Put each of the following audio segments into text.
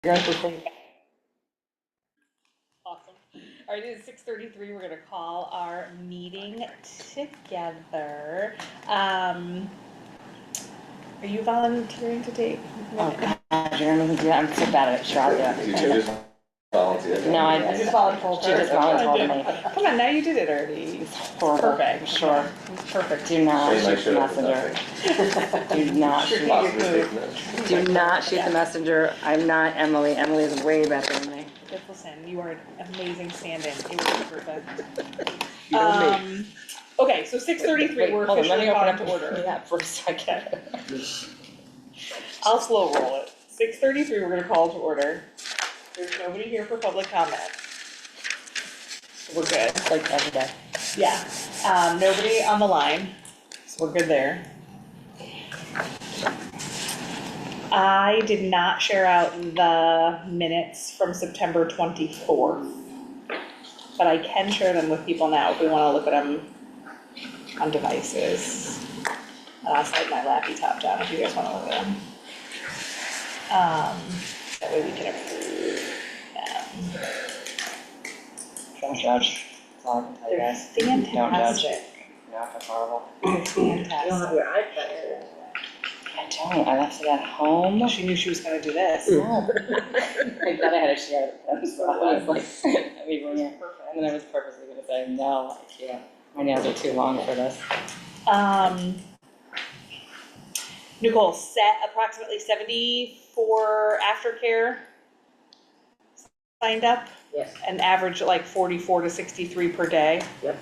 Awesome. All right, it is 6:33. We're gonna call our meeting together. Are you volunteering to take? Oh God, you're gonna do that. I'm so bad at it. Sure, I'll do it. You just volunteered. No, I just volunteered. She just volunteered me. Come on, now you did it already. It's horrible. Perfect. Sure. Perfect. Do not shoot the messenger. Do not shoot. Do not shoot the messenger. I'm not Emily. Emily is way better than me. Listen, you are an amazing stand-in. It was perfect. You know me. Okay, so 6:33. We're officially calling to order. Yeah, for a second. I'll slow roll it. 6:33. We're gonna call to order. There's nobody here for public comment. We're good. Like every day. Yeah. Nobody on the line, so we're good there. I did not share out the minutes from September 24th, but I can share them with people now if we want to look at them on devices. And I'll slide my laptop down if you guys want to look at them. That way we can approve them. Don't judge. That's all I can tell you They're guys. fantastic. Don't judge. No, that's horrible. They're fantastic. You don't have your iPad. I don't. I left it at home. She knew she was gonna do this. No. I thought I had to share it with them, so I was like, I mean, and then I was purposely gonna say, no, I can't. My nails are too long for this. Nicole, set approximately 74 aftercare signed up, Yes. an average like 44 to 63 per day. Yep.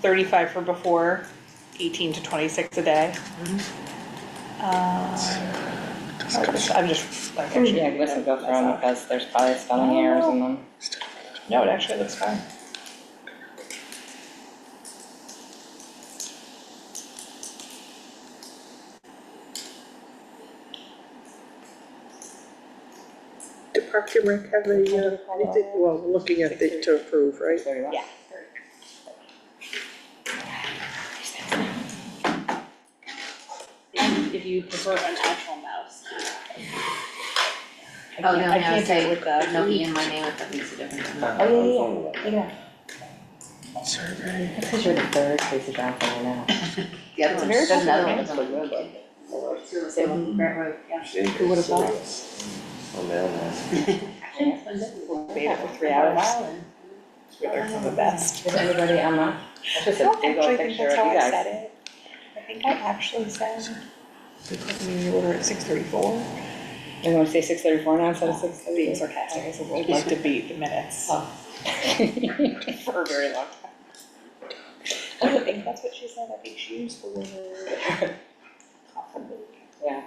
35 for before, 18 to 26 a day. I'm just like actually. Yeah, listen, go through them because there's probably spelling errors in them. No, it actually looks fine. Did Parks and Rec have anything, well, we're looking at it to approve, right? Yeah. If you prefer an actual mouse. Oh, no, I no, can't do it with the. no E in my name, that makes a difference. Oh, yeah. Survey. That's because you're the third Casey Johnson I know. The other one, very there's another popular one that's like good. Same Grant Road, yeah. Who would have thought? Oh, man, Beta for 3 hours. We learned from the best. Is everybody on that? That's just a big old picture of you guys. It. I think I actually said, we order at 6:34. You want to say 6:34 now instead of 6:30? Being sarcastic, I said, we'd like to beat the minutes for a very long time. I think that's what she said, I think she used the word confident. Yeah.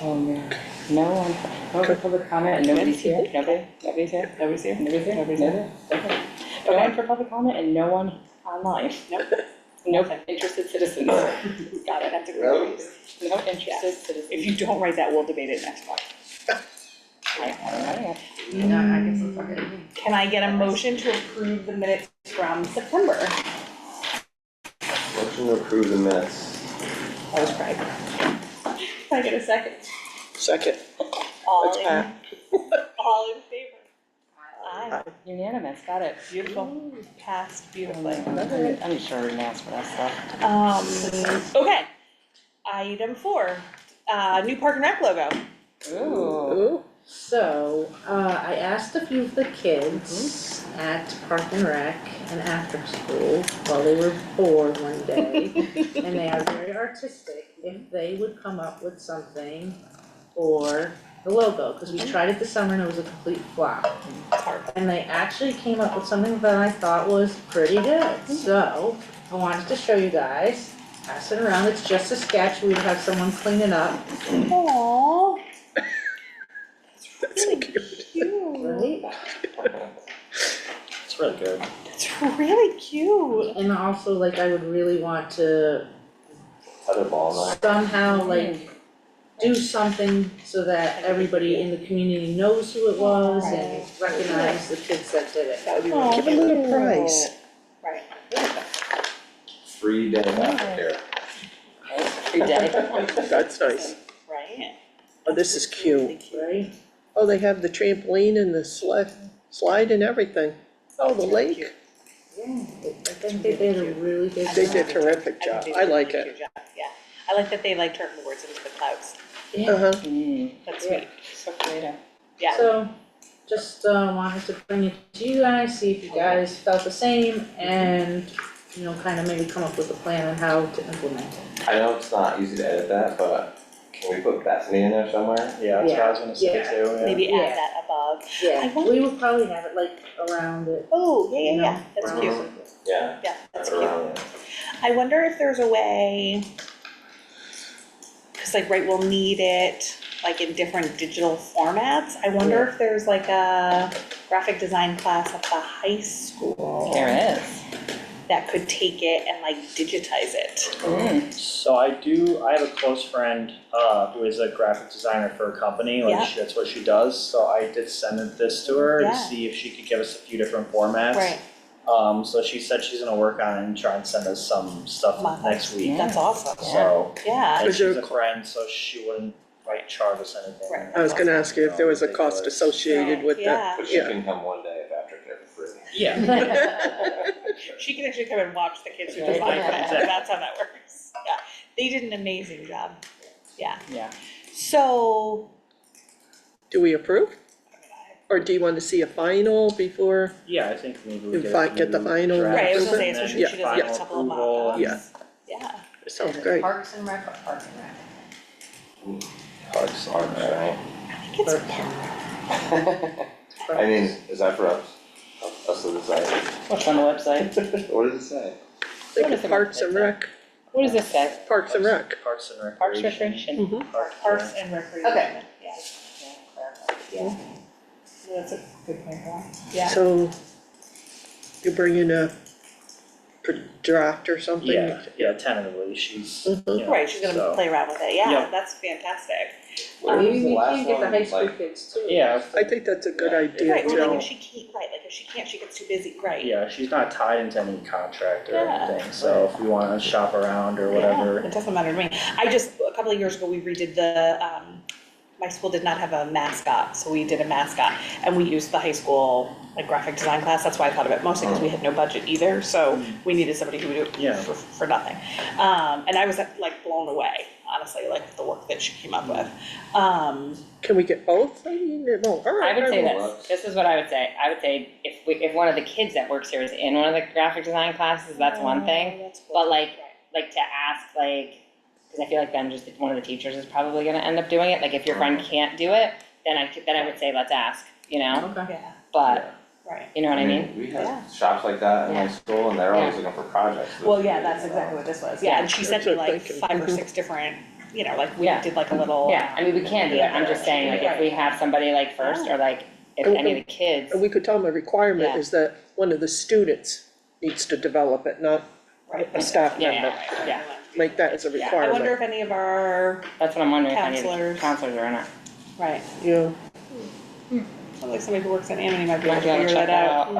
Oh, man. No one, no for public comment and nobody's here? Nobody's here? Nobody's here? Nobody's here? Nobody's here. Okay. No one for public comment and no one online? Nope. No interested citizens? Got it, that's a Nope. great reason. No interested citizens? If you don't write that, we'll debate it next month. I don't know. Yeah, I guess it's okay. Can I get a motion to approve the minutes from September? Motion to approve the minutes. That was Craig. Can I get a second? Second. All That's in, Pat. all in favor? Aye. Unanimous, got it. Beautiful, passed beautifully. I'm sure we asked for that stuff. Okay. Item 4, new Park and Rec logo. Ooh. Ooh. So, I asked a few of the kids at Park and Rec and after school while they were bored one day, and they are very artistic, if they would come up with something for the logo, because we tried it this summer and it was a complete flop. And they actually came up with something that I thought was pretty good, so I wanted to show you guys, pass it around, it's just a sketch, we'd have someone clean it up. Aww. That's so cute. Cute. Right? It's really good. That's really cute. And also, like, I would really want to Tetherball, right? somehow, like, do something so that everybody in the community knows who it was and recognize the kids that did it. That would be Oh, really give cute. a little prize. Right. 3 day aftercare. Every day. That's nice. Right. Oh, this is cute. right? Oh, they have the trampoline and the slide and everything. Oh, the lake. Yeah, I think they did a really good job. They did a terrific I job. think they I did a like really it. good job, yeah. I like that they like turned the words into the clouds, Yeah, Uh-huh. that's Yeah. sweet, So creative. yeah. so just wanted to bring it to you guys, see if you guys felt the same and, you know, kind of maybe come up with a plan on how to implement it. I know it's not easy to edit that, but can we put Bethany in there somewhere? Yeah, that's what I was gonna say Yeah. too, yeah. Maybe Yeah. add that above. I Yeah, wonder- we would probably have it like around it, Oh, yeah, you yeah, know? yeah, that's around cute, it. Yeah, yeah, that's put it cute. around there. I wonder if there's a way, cause like, right, we'll need it like in different digital formats. I wonder if there's like a graphic design class at the high school There is. that could take it and like digitize it. So I have a close friend, who is a graphic designer for a company, Yeah. like that's what she does, so I did send this to her to Yeah. see if she could give us a few different formats. Right, So she said she's gonna work on it and try and send us some stuff Mock-ups. next week, that's awesome, so, yeah, and Is there she's a a friend, so she wouldn't like charge us anything. Right. I was gonna ask you if there was a cost associated with that. yeah. But she Yeah. can come one day if after care for free. Yeah, She can actually come and watch the kids who Right. design it, Exactly. that's how that works, yeah. They did an amazing job, yeah. Yeah. So, Do we approve? I mean, Or do you want to see a final before? yeah, I think maybe we If get I a get the few final drafts right, I was gonna say, and then especially if she does like a final couple of approval. mock-ups. Yeah. Yeah, It sounds Is it great. Parks and Rec or Parks and Rec? Parks, right? I think it's I mean, is that for us? Us to decide? What's on the website? What does it say? I think What is it's it? Parks and Rec, What does this say? Parks and Rec. Parks and Recreation. Parks Recreation? Mhm. Parks and Recreation, Okay. yeah, yeah. That's a good point, Ron. Yeah, So you bring in a draft or something? Yeah, tentatively, she's, Mhm. you know, right, she's gonna so- play around with it, yeah, Yeah. that's fantastic. Where was Maybe the we last can get the one? high school Like, kids too. Yeah, I think that's a good idea, Right, or like Joe. if she can't, right, like if she can't, she gets too busy, right. yeah, she's not tied into any contract or Yeah. anything, so if we wanna shop around or Yeah, whatever. it doesn't matter to me. I just, a couple of years ago, we redid the, my school did not have a mascot, so we did a mascot. And we used the high school, like graphic design class, that's why I thought of it, mostly because we had no budget either, so we needed somebody who would do it Yeah. for nothing. And I was like blown away, honestly, like the work that she came up with. Can we get both? I mean, it won't hurt. I would say will this is what I would say, if one of the kids that works here is in one of the graphic design classes, that's one thing. That's cool. But like to ask cause I feel like then just one of the teachers is probably gonna end up doing it, like if your friend can't do it, then I would say let's ask, you know, Okay. Yeah, but, right. you know what I mean? We Yeah. had shops like that in Yeah. my school and they're always looking for projects. Well, yeah, that's exactly what this was, yeah, and she sent me That's what I'm like thinking. 5 or 6 different, you know, like we Yeah. did like a little. Yeah, I mean, we can do it, I'm just saying, like, if we have somebody like first, or like, if And- any of the kids, And we could tell them a requirement Yeah. is that one of the students needs to develop it, not Right. a staff Yeah, member. yeah, yeah. Make that as a Yeah. I wonder requirement. if any of our, That's what I'm wondering, if any of the Counselors. counselors are in it. right, Yeah. sounds like somebody who works at Amity might be able Might to be able to figure check that that out. out.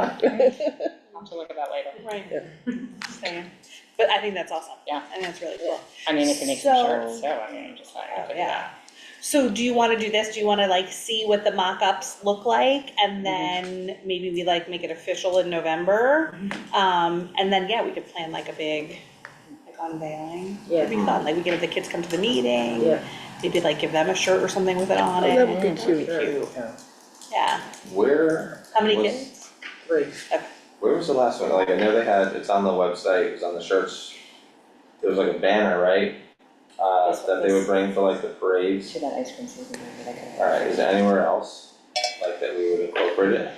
I'll have to look at that later. Right. Yeah. Saying. But I think that's awesome. Yeah. I think that's really cool. I mean, if you make some So- shirts, so, I mean, I'm just like, I Oh, could do yeah. that. So do you wanna do this? Do you wanna like see what the mock-ups look like? Mm-hmm. And then maybe we like make it official in November? And then, yeah, we could plan like a big, like unveiling. Yeah. It'd be fun, like we get the kids come to the meeting. Yeah. Maybe like give them a shirt or something with it on Oh, it. that would be That'd be cute. cute. Yeah. Yeah. Where? How many was- kids? Great. Where was the last one? Like, I know they had, it's on the website, it was on the shirts. There was like a banner, right? That they would bring for like the parades. To that ice cream season, maybe that could. Alright, is there anywhere else, like, that we would incorporate it?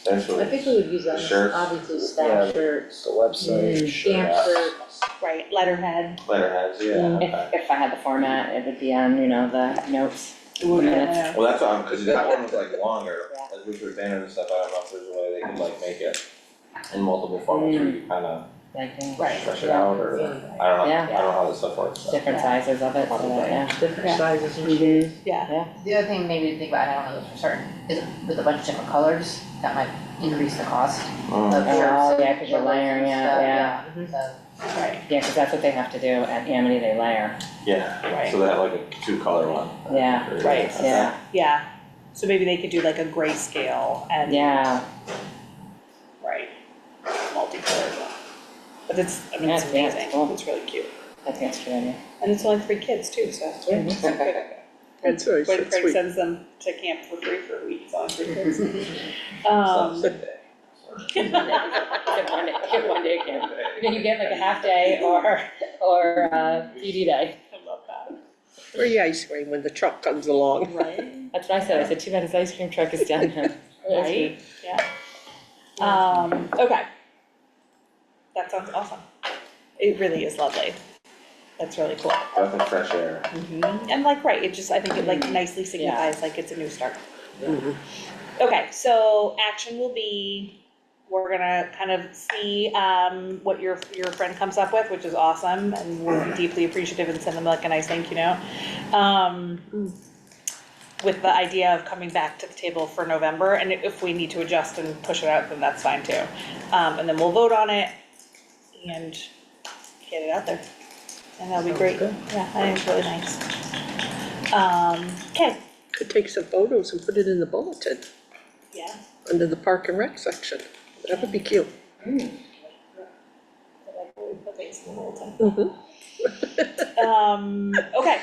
Essentially. I think we would use that, Shirts. obviously Yeah. staff shirts, The website, sure. camp shirts. Right, letterhead. Letterheads, yeah, okay. If I had the format, it would be on, you know, the notes, the Yeah, minutes. yeah. Well, that's what cause that one was like longer, Yeah. like with your banner and stuff, I don't know if there's a way they could like make it in multiple formats where you kinda Like, Right. stretch it out, or, I don't know, I Yeah. don't know how this stuff works, so. different sizes of it, so that, yeah. Different Yeah. sizes and shapes. Yeah. The other thing maybe to think about, I don't know this for certain, is with a bunch of different colors, that might increase the cost of Mm. shirts. Oh, and yeah, 'cause you're logos and layering it, stuff, yeah. So Right, Yeah, cause that's what they have to do at Amity, they layer. Yeah, right, so they have like a 2-color one. Yeah, Or- right. Yeah, yeah. So maybe they could do like a grayscale and. yeah, Right, multicolored one. But it's, I mean, it's Yeah, yeah, amazing, cool. it's really cute. I think that's a good idea. And it's only 3 kids too, so. Yeah. It's so good. That's very When Craig sweet. sends them to camp for free for a week, it's only 3 kids. It's not a sick day. Get one day camp. You get like a half day or PD day. I love that. Free ice cream when the truck comes along. Right? That's what I said, I said too bad his ice cream truck is done now. Right, yeah. Okay. That sounds awesome. It really is lovely. That's really cool. Breath of fresh air. And like, right, it just, I think it like nicely signifies like it's a new start. Okay, so action will be, we're gonna kind of see, what your friend comes up with, which is awesome, and we'll be deeply appreciative and send them like a nice thank you note. With the idea of coming back to the table for November, and if we need to adjust and push it out, then that's fine too. And then we'll vote on it and get it out there. And that'll be great. Yeah, I think it's really nice. Okay, Could take some photos and put it in the bulletin, yeah. under the Park and Rec section. That would be cute. Okay,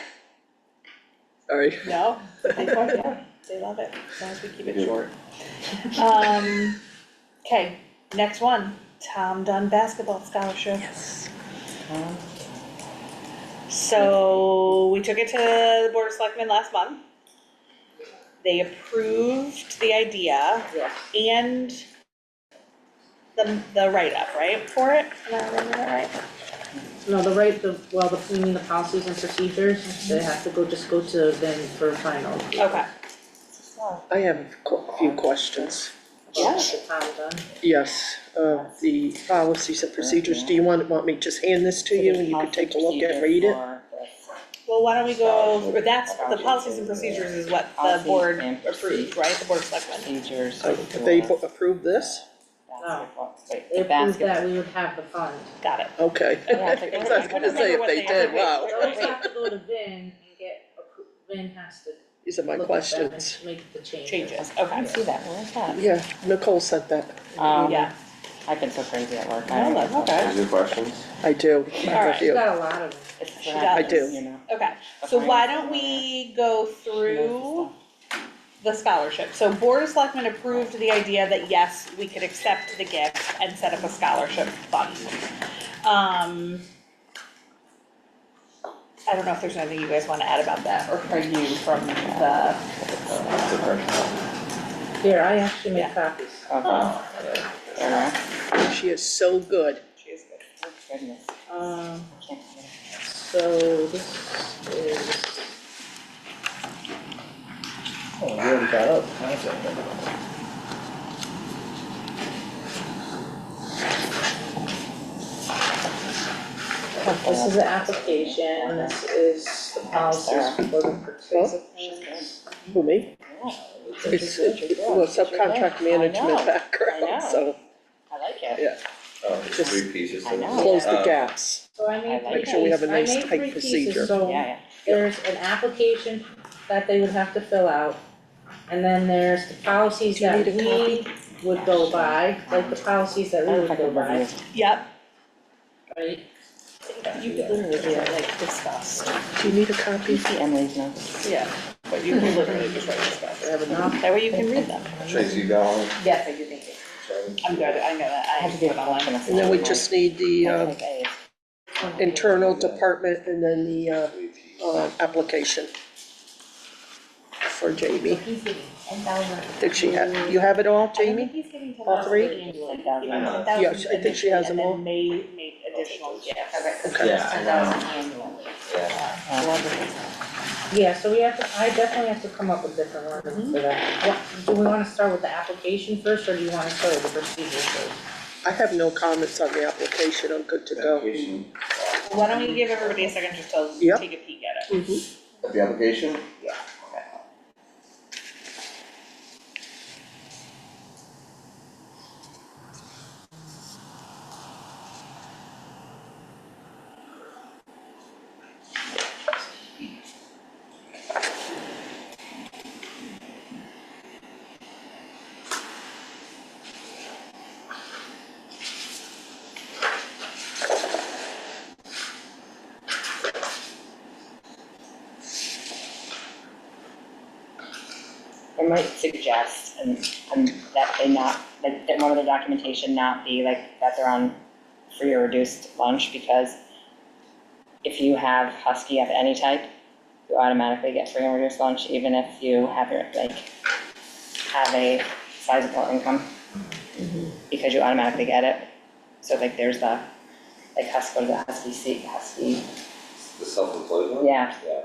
Sorry. no, yeah, they love it, as long as we keep it short. Okay, next one, Tom Dunn Basketball Scholarship. Yes. So we took it to the Board of Selectmen last month. They approved the idea and the write-up, right, for it? Am I remembering that right? No, you mean the policies and procedures, they have to just go to then for final. Okay. I have a few questions. Yeah. The Tom done. Yes, the policies and procedures, do you want me to just hand this to you and you can take a look and read it? Well, why don't we go, or that's, the policies and procedures is what the board approved, right, the Board of Selectmen? Procedures Have they approved this? basketball, wait, They the approved that basketball. we would have the fund. Got it. Okay. Yeah, it's like- I was gonna say if they did, wow. Those have to go to Vin and get Vin has to These are my look at them questions. and make the changes. Changes, I okay. see that, where is that? Yeah, Nicole sent that. Yeah, I've been so crazy at work. No, that's okay. Those are questions? I do. I have a Alright. She's few. got a lot of them. It's She what does. happens, I do. you know. okay. So why don't we go through the scholarship? So Board of Selectmen approved the idea that yes, we could accept the gift and set up a scholarship fund. I don't know if there's anything you guys wanna add about that, or are you from the, It's a fresh. Here, I actually made Yeah. copies. Okay. Fair enough. She is so good. she is good. Oh, goodness, Um, can't see it. so this is, Oh, we already got up, that's it. this is the application, this is the policies for the participants. Who, me? It's, well, subcontract management background, so I like it. Yeah. Oh, it's Just- 3 pieces to I this. know. close the Oh. gaps. So I made I three like Make sure we have a nice pieces, I tight made 3 procedure. pieces, so Yeah, there's an application that they would have to fill out. And then there's the policies Do you that need a we would go by, like the policies that we I would go by, Yep, right? you could literally do it like discussed. Do you need a copy? you see Emily's notes. Yeah, but you can literally just write discussed. I have enough. That way you can read them. Tracy, you got one? Yes, I do, thank you. I'm good, I know that, I I have to do put a on mine. collection of. And then we just need the Like A's. internal department and then the application for Jamie. He's getting 10,000. Did she have, you have it all, I think Jamie? he's getting All three? 10,000. I know. $10,000 Yes, I think she has them all. And then may make additional gifts. Okay. Yeah, I know. 10,000 annually. Yeah. Yeah, so we have to, I definitely have to come up with different ones for that. What, do we wanna start with the application first, or do you wanna start with the procedure first? I have no comments on the application, I'm good to go. Application. Why don't we give everybody a second just to Yep. take a peek at it? The application? I might suggest and that they not, like, that one of the documentation not be like that they're on free or reduced lunch, because if you have Husky of any type, you automatically get free and reduced lunch, even if you have your, like, have a sizable income, because you automatically get it. So like there's the, like Husky, what is that, Husky, The self-employed one? yeah. Yeah.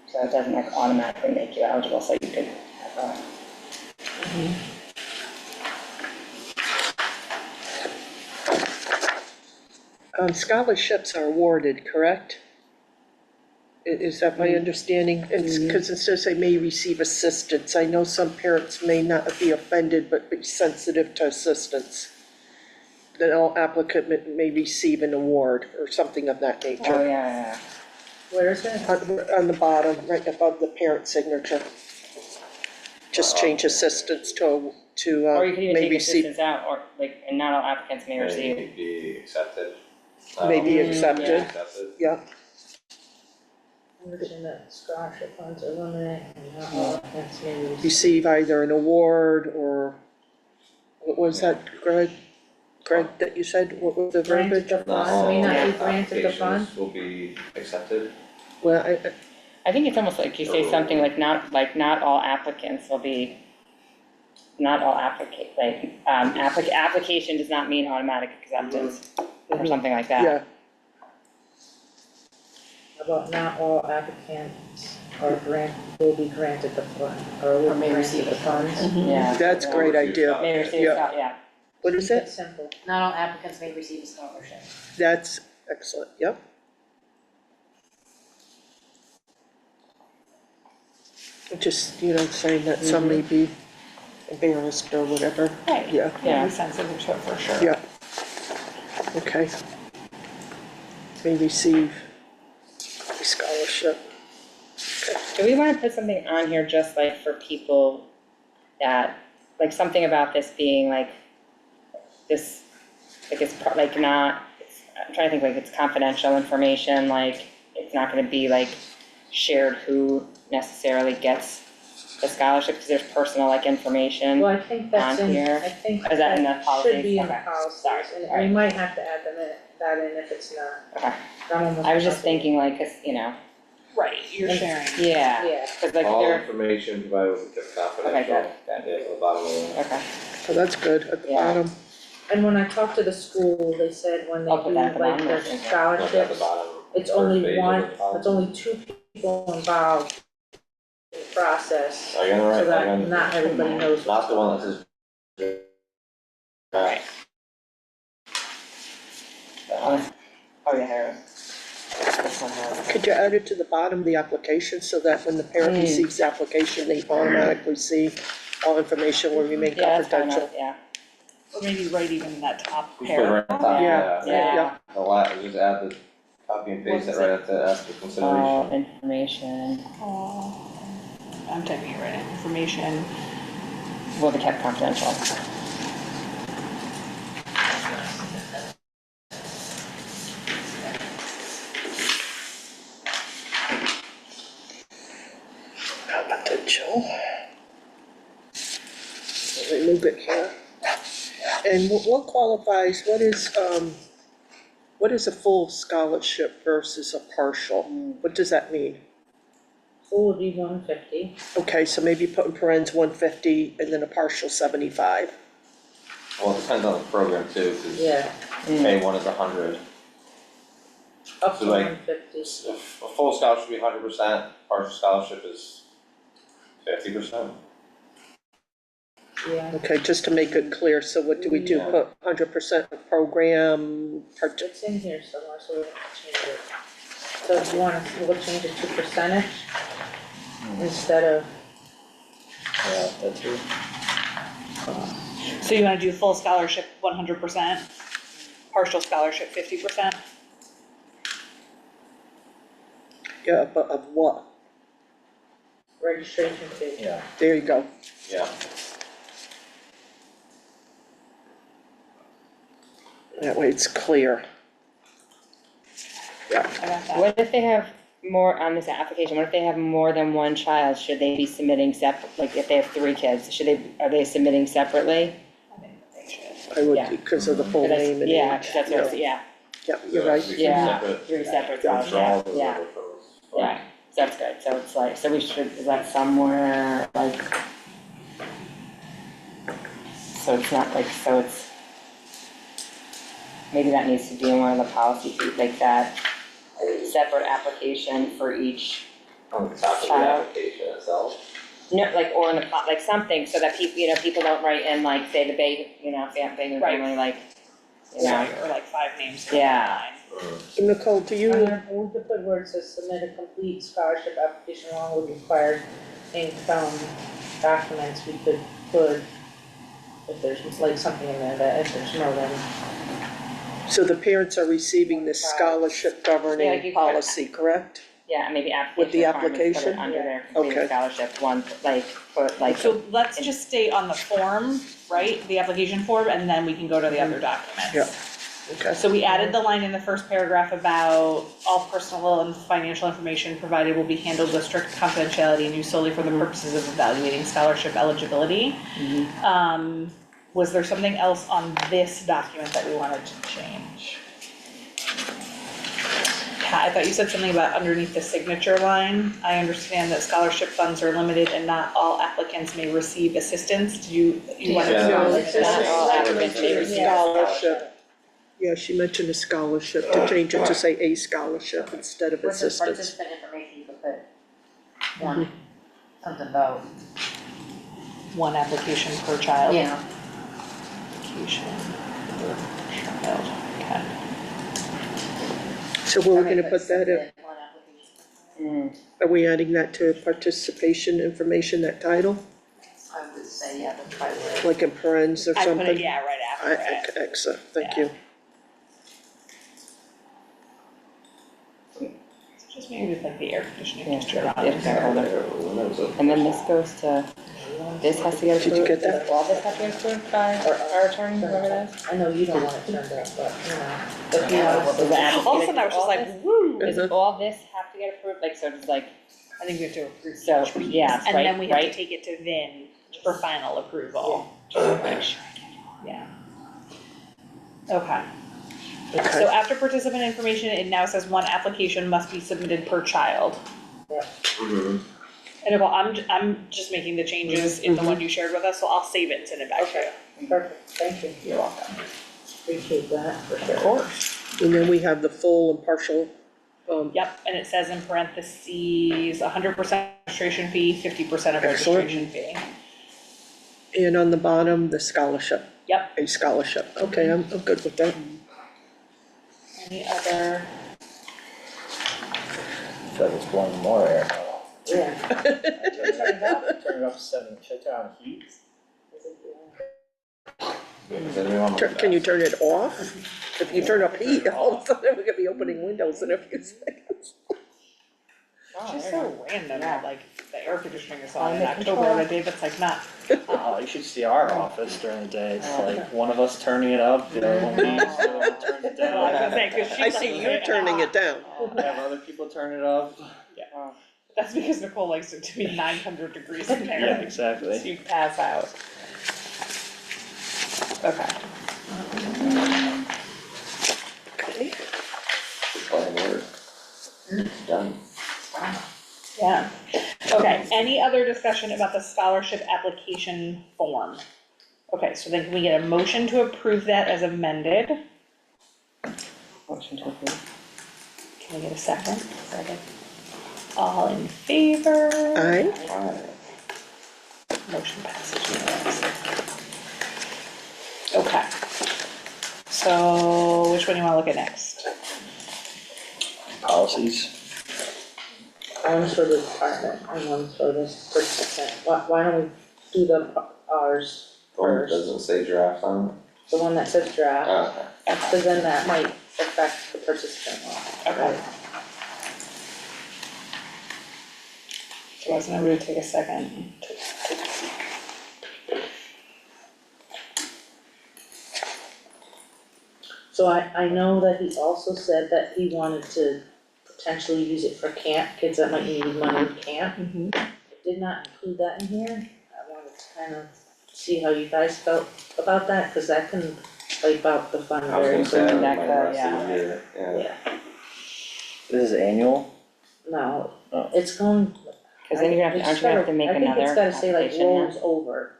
So it doesn't like automatically make you eligible, so you could have a. Scholarships are awarded, correct? Is that my understanding? It's, because it says they may receive assistance. I know some parents may not be offended, but be sensitive to assistance. That all applicant may receive an award or something of that Oh, nature. yeah. Where is it? On the bottom, right above the parent signature. Just change assistance to, Or you could even may take receive, assistance out, or like, and not all applicants may receive. May be accepted. may be yeah. accepted, Accepted. yeah. Where in the scholarship funds are limited and not all applicants may receive. Receive either an award or, what was that, Greg? Greg, that you said, what was the Granted verbiage? the Not fund, may all not be granted the fund. applications will be accepted. Well, I think it's almost like you say something like not all applicants will be, not all application does not mean automatic acceptance, or something like that. yeah, About not all applicants will be granted the fund, or will Or may be receive granted the the funds. funds. Yeah. that's a great idea. May receive, Yeah. yeah. What is It's it? simple. Not all applicants may receive a scholarship. That's excellent, yep. Just, saying that some may be embarrassed or whatever, Right. yeah, Yeah. Be sensitive to it for sure. yeah. Okay. May receive a scholarship. Do we wanna put something on here just like for people that, like something about this being like, this, like it's like not, I'm trying to think, like it's confidential information, like it's not gonna be like shared who necessarily gets the scholarship, because there's personal like information. Well, I think that's On in, here. I think Is that in the that policies? should be in the Okay. policies, Sorry. and we Alright. might have to add that in if it's not. Okay. I'm almost I was just positive. thinking like, 'cause, Right, you're sharing. yeah, Yeah, cause like All there, information provided will be kept confidential. Okay, good. Yeah, at the bottom of the. okay, Oh, that's good, at the Yeah. bottom. and when I talked to the school, they said when they I'll do put that at the like bottom, their I think. Look at the scholarships, bottom. it's first only page of one, the policy. it's only 2 people involved in the process, Are you on the right? so Are you that on- not everybody knows what's Not the one that going on. says. Alright. Oh, yeah, here. This one has. Could you add it to the bottom of the application so that when the parent receives the application, they automatically see all information will remain Yeah, that's fine, confidential? yeah. Or maybe right even in that top Just put it right paragraph. on top, Yeah. Yeah. Just add the, copy and paste it right at the, after All consideration. information I'm typing it right in, information. will be kept confidential. Confidential. Remove it here. And what qualifies, what is a full scholarship versus a partial? What does that mean? Full would be 150, Okay, so maybe put in parentheses 150 and then a partial 75. Well, it depends on the program too, cause yeah, K1 is 100. up to So, like, 150. A full scholarship would be 100%, partial scholarship is 50%. Yeah, Okay, just to make it clear, so what do we do? Yeah. Put 100% program, it's in here somewhere, so we don't change it. So if you wanna, we'll change it to percentage instead of, Yeah, that's true. So you wanna do full scholarship 100%, partial scholarship 50%? yeah, but of what? registration fee. Yeah. There you go. Yeah. That way it's clear. Yeah, I got that. What if they have more on this application, what if they have more than one child, should they be submitting like if they have 3 kids, are they submitting separately? I think that they should. I would, Yeah. because of the full That's- name and Yeah, age. 'cause that's what, it's- yeah, Yeah, you're right. Yeah. Separate 3 separate withdrawals scholarships, or yeah, referrals. yeah, so that's good, so it's like, so we should, is that somewhere, like, so it's not like, so it's, maybe that needs to be in one of the policy, like that, separate application for each, On the top of the Child. application itself. no, like, or in the, like something, so that people, people don't write in like, say, the family, Right. like, you know, Right, or like 5 names. for Yeah. line. So Nicole, do you, I'm gonna move to put where it says submit a complete scholarship application along with required income documents, we could put, if there's like something in there that if there's more than, so the parents are receiving this scholarship Yeah, like governing you- policy, correct? yeah, maybe With the application requirements, put it application? under their completed Okay. scholarship, one, like, put like. So let's just state on the form, right, the application form, and then we can go to the other documents. Yeah. Okay. So we added the line in the first paragraph about all personal and financial information provided will be handled with strict confidentiality and used solely for the purposes of evaluating scholarship eligibility. Was there something else on this document that we wanted to change? Kat, I thought you said something about underneath the signature line. I understand that scholarship funds are limited and not all applicants may receive assistance. Did you want to Yeah, know? no, it's not all applicants may receive a scholarship. Yeah, she mentioned a scholarship, to change it to say a scholarship instead of With the assistance. participant information, you could put one, something about, One application per child. yeah, Application per child, okay. So where we're I mean, gonna put that in, submit one application. are we adding that to participation information, that title, I would say, yeah, that's probably where. like in parens or I something? put it, yeah, right after it. Excellent, thank Yeah. you. Just maybe with like the air conditioning Yeah, just turn on. if they're older. And then this goes to, this has to get Did you approved, get that? does all this have to get approved by our attorney, whoever that is? I know you don't want it turned up, but, if you Yeah, want does the applicant All of a sudden I was just all like, this- woo, Does all this have to get approved, like, so it's like, I think we have to approve So, each piece. yes, And right, then we have to right. take it to Vin for final approval. Just to make sure. Yeah. Okay, so Okay, after participant information, it now says one application must be submitted per child. Mhm. And Nicole, I'm just making the changes in the one you shared with us, so I'll save it and send it back to you. perfect, thank you, You're welcome. appreciate that for sure. Of course. and then we have the full and partial, Yep, and it says in parentheses, 100% registration fee, 50% of Excellent. registration fee. and on the bottom, the scholarship. Yep. A scholarship, okay, I'm good with that. Any other? I feel like it's blowing more air. Yeah. Turn it up to 7, should I turn on heat? Does anyone want to- Can you turn it off? If you turn up heat, all of a sudden we're gonna be opening windows in a few seconds. oh, Just there you so random, Yeah. like the air conditioning is on On in the October control. on a day that's like not. Oh, you should see our office during the day, it's Oh. like one of us turning it up, the other one needs, the other one turns it Well, I was down. gonna say, 'cause I she's see like, you're turning it down. Have other people turn it up. Oh. That's because Nicole likes it to be 900 degrees in there. Yeah, So exactly. you pass out. Okay. Okay. Done. Yeah. Okay, any other discussion about the scholarship application form? Okay, so then can we get a motion to approve that as amended? Motion to approve. Can we get a second? Second. All in favor? Aye. Motion passes unanimously. Okay. So which one do you wanna look at next? Policies. One's for the department and one's for the participant, why don't we do ours One that first? doesn't say draft on The one that says draft, it? Okay. cause then that might affect the participant one, Okay. right? So I was gonna really take a second. So I know that he also said that he wanted to potentially use it for camp, kids that might need money for camp. Mhm. I did not include that in here, I wanted to kind of see how you guys felt about that, cause that can wipe out the fund I was very gonna say, quickly. that that might could, last yeah. a year, yeah. Yeah, This is annual? no, Oh. it's going. Cause then you're gonna have, aren't you gonna have to make another I think it's gotta say like application now? rolls over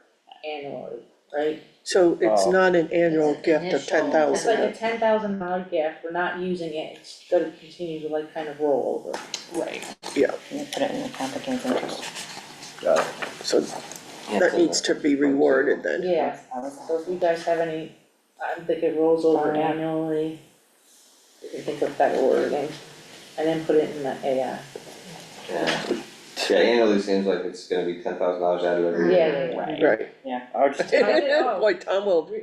annually, right? So it's Oh. not an annual It's an gift of initial $10,000. It's like a $10,000 gift, we're not using it, it's gonna continue to like kind of roll over. Right. You put it in the account against interest. Got it. So that needs to be reworded then. Yeah, I was- so if you guys have any, I think it rolls over Oh, yeah. annually, you can think of better wording, and then put it in the AI. Yeah, annually seems like it's gonna be $10,000 out of every Yeah, year. yeah, Right. Right. I would just take out, Boy, Tom will be.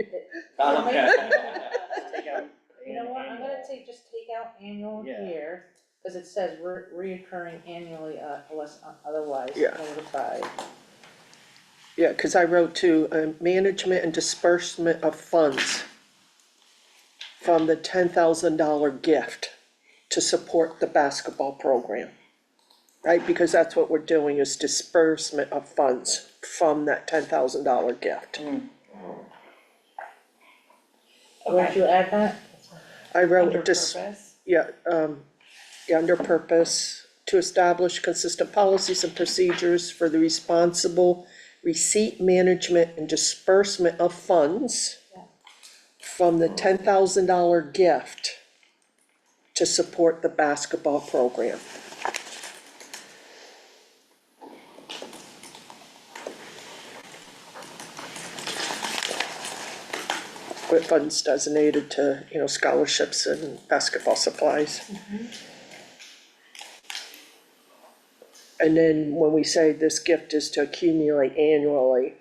You know what, I'm gonna just take out annual Yeah. here, cause it says reoccurring annually, unless otherwise Yeah. notified. Yeah, because I wrote to management and disbursement of funds from the $10,000 gift to support the basketball program. Right, because that's what we're doing is disbursement of funds from that $10,000 gift. Where'd you add that? I wrote Under just, purpose. yeah, under purpose, to establish consistent policies and procedures for the responsible receipt, management, and disbursement of funds from the $10,000 gift to support the basketball program. With funds designated to, scholarships and basketball supplies. And then when we say this gift is to accumulate annually,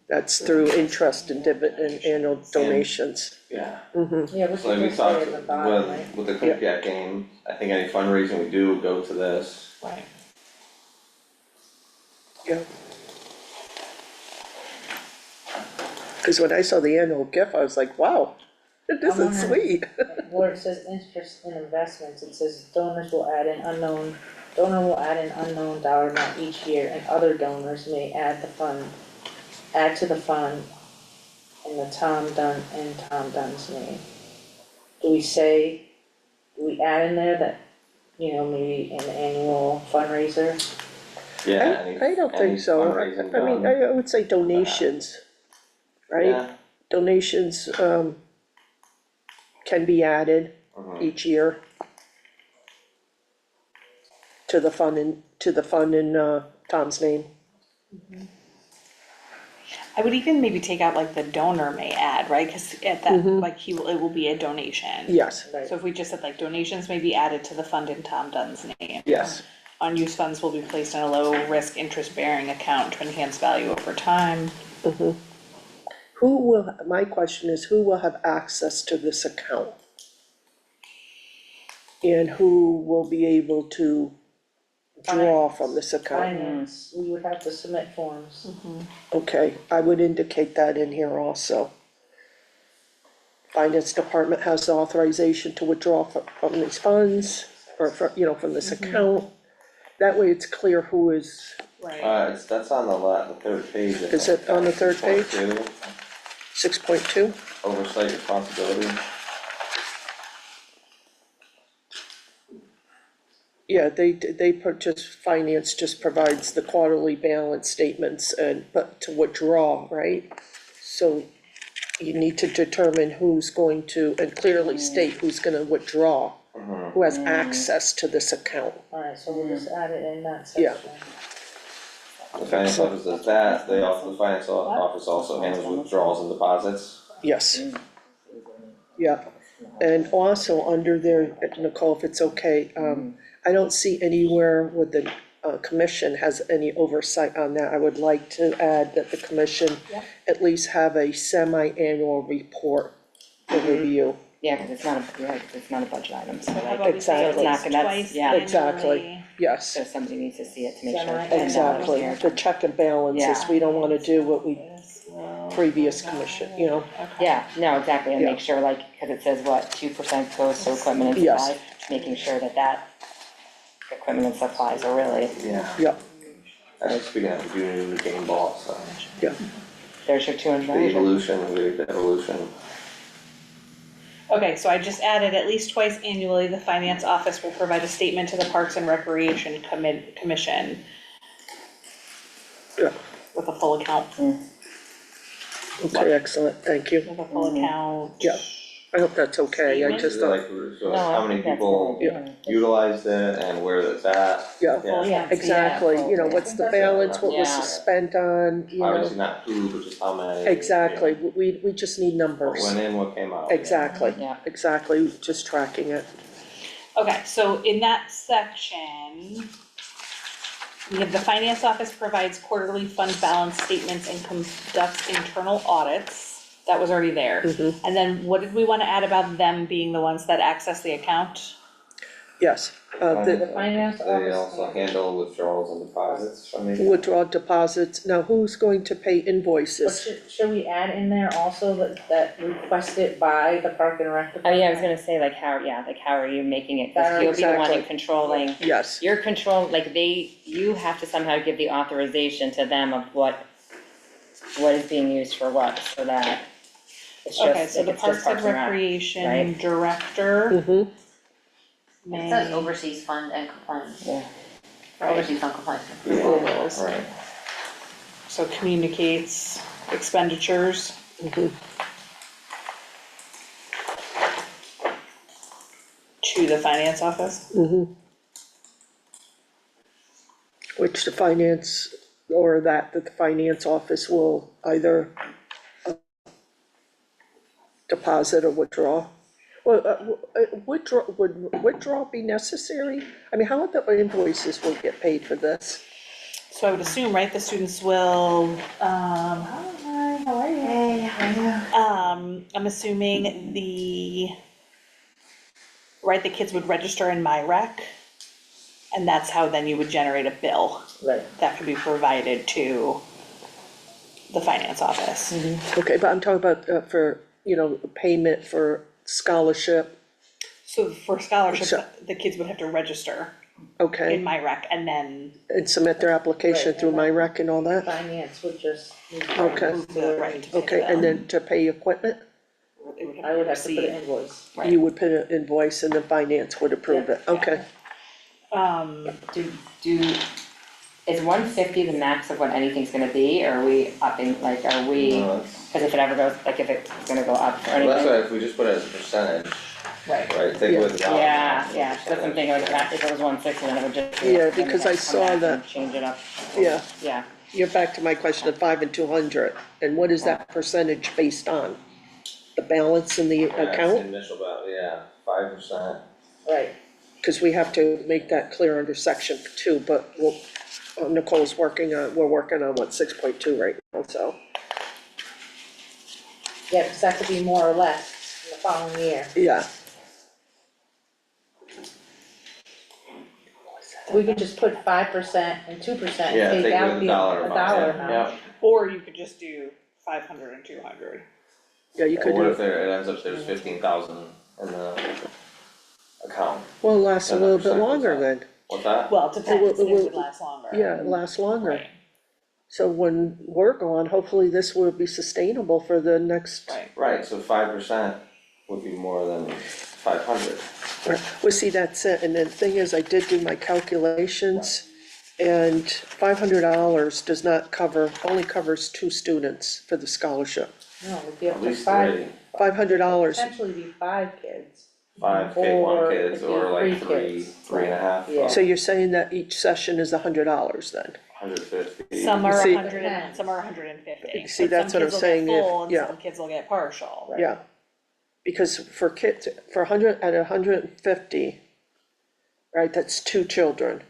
that's through interest and dividend, annual donations. Yeah, Yeah, we so like should we just say talked at the bottom, right? with the Quinnipiac game, I think any fundraising we do would go to this. Right. Yeah. Cause when I saw the annual gift, I was like, wow, this I'm is wondering- sweet. Where it says interest in investments, it says donor will add an unknown dollar amount each year, and other donors may add to the fund in Tom Dunn's name. Do we add in there that, maybe an annual fundraiser? Yeah, I don't any think so. fundraising I mean, done. I would say donations, right? Yeah. Donations, can be added Mhm. each year to the fund in Tom's name. I would even maybe take out like the donor may add, right, cause at that, Mhm. like it will be a donation. Yes, So if we just said like donations may be added to the fund in Tom Dunn's name. yes. Unused funds will be placed in a low-risk interest-bearing account to enhance value over time. My question is, who will have access to this account? And who will be able to draw from this account? Finance, we would have to submit forms. Okay, I would indicate that in here also. Finance department has the authorization to withdraw from these funds, or from this account. That way it's clear who is, Right. That's on the third page. I Is think. it on the third page? 6.2, 6.2? Oversight responsibility. Yeah, finance just provides the quarterly balance statements but to withdraw, right? So you need to determine who's going to, and clearly state who's gonna withdraw, who has access to this account. Alright, so we'll just add it in that Yeah. section. The finance office does that, the finance office also handles withdrawals and deposits. Yes. Yeah, and also under there, Nicole, if it's okay, I don't see anywhere where the commission has any oversight on that. I would like to add that the commission Yep. at least have a semi-annual report for review. Yeah, cause it's not a budget item, so How like, about we say at Exactly. least It's not- twice yeah. Exactly. annually? Yes, so somebody needs to see it to make sure. Semi- and that exactly, was the check and balances, Yeah. we don't wanna do what we, This will previous provide- commission, Okay. Yeah, no, exactly, and Yeah. make sure like, cause it says what, 2% goes to equipment and Yes. supplies, making sure that equipment and supplies are really, Yeah. Yep. And speaking of, we do need a new game ball, so there's your $200. the evolution, the evolution. Okay, so I just added at least twice annually, the finance office will provide a statement to the Parks and Recreation Commission Yeah. with a full account, Okay, excellent, thank you. with a full account. Yeah. I hope that's okay, I Statement? just Is it thought, like, so No, I how many think that's people good. utilized it and where that's at? yeah, Yeah. exactly, you know, what's the balance, what was Yeah. spent on, you know? Obviously not who, but just how many. Exactly, we just need What numbers. went in, what came out. Exactly, Yeah. exactly, just tracking it. Okay, so in that section, we have the finance office provides quarterly fund balance statements and conducts internal audits. That was already there. Mhm. And then what did we wanna add about them being the ones that access the account? Yes, The the finance They office. also handle withdrawals and deposits from the. withdrawal deposits, now who's going to pay But invoices? should we add in there also that requested by the Park and Rec Oh, department? yeah, I was gonna say, like, how are you making it, cause you'll be the one Exactly. in controlling, Yes, you're like, you have to somehow give the authorization to them of what is being used for what, so that it's just, Okay, so the it's just Parks and Rec, Recreation right? Director mm-hmm, It says may oversees fund and compliance, Yeah. oversees fund compliance. approvals, Right. so communicates expenditures. mm-hmm, To the finance office. mm-hmm. Which the finance, or that the finance office will either deposit or withdraw. Well, would withdrawal be necessary? I mean, how would the invoices will get paid for this? So I would assume, right, the students will, hi, how are you? Hey, how are you? I'm assuming right, the kids would register in MyRec, and that's how then you would generate a bill Right. that could be provided to the finance office. Okay, but I'm talking about, for, you know, payment for scholarship, So for scholarships, So- the kids would have to register in okay, MyRec and then and submit their application Right, through and then- my rec and all that? Finance would just need to Okay. approve the right to pay Okay, and then to pay equipment, they would I would have to put receive. an invoice. Right. you would put an invoice and the finance would approve it, okay. Is 150 the max of what anything's gonna be, or are we upping, like, are we, No, it's- cause if it ever goes, like, if it's gonna go up or Well, that's anything? why if we just put it as a percentage, Right. right, take away the dollar. Yeah, amount, yeah, that's what I'm thinking, like, that, if it was 160, then it would just. be- Yeah, then because we'd I have to come saw back that. and Change it up, Yeah, yeah, you're back to my question of 5 and 200, and what is that percentage based on? The balance in the Yeah, it's the account? initial value, yeah, 5%. Right. Because we have to make that clear under section 2, but Nicole's we're working on what, 6.2 right now, so, Yeah, because that could be more or less in the following year. yeah. We could just put 5% and 2% Yeah, and take take away out the the dollar a amount, dollar yeah, amount. yeah. Or you could just do 500 and 200. Yeah, you could Or what do, if it ends up there's 15,000 in the account, well, it lasts a then the little bit percent goes longer up. then, What's that? Well, it depends, it it will- would last longer. yeah, it lasts longer. Right, So when we're gone, hopefully this will be sustainable for the next. right. Right, so 5% would be more than 500. Well, see, that's it, and the thing is, I did do my calculations, and $500 does not cover, only covers 2 students for the scholarship. No, it'd be up At to least five, three, $500, potentially be 5 kids. 5 K1 Or kids, it'd be or like 3 three, kids. 3.5, Yeah. so you're saying that each session is $100 then? 150. Some are See- 100 and some are 150. See, But that's what I'm saying, Some kids will get full and yeah. some kids will get partial. Right. Yeah, because for kids, for 100, at 150, right, that's 2 children.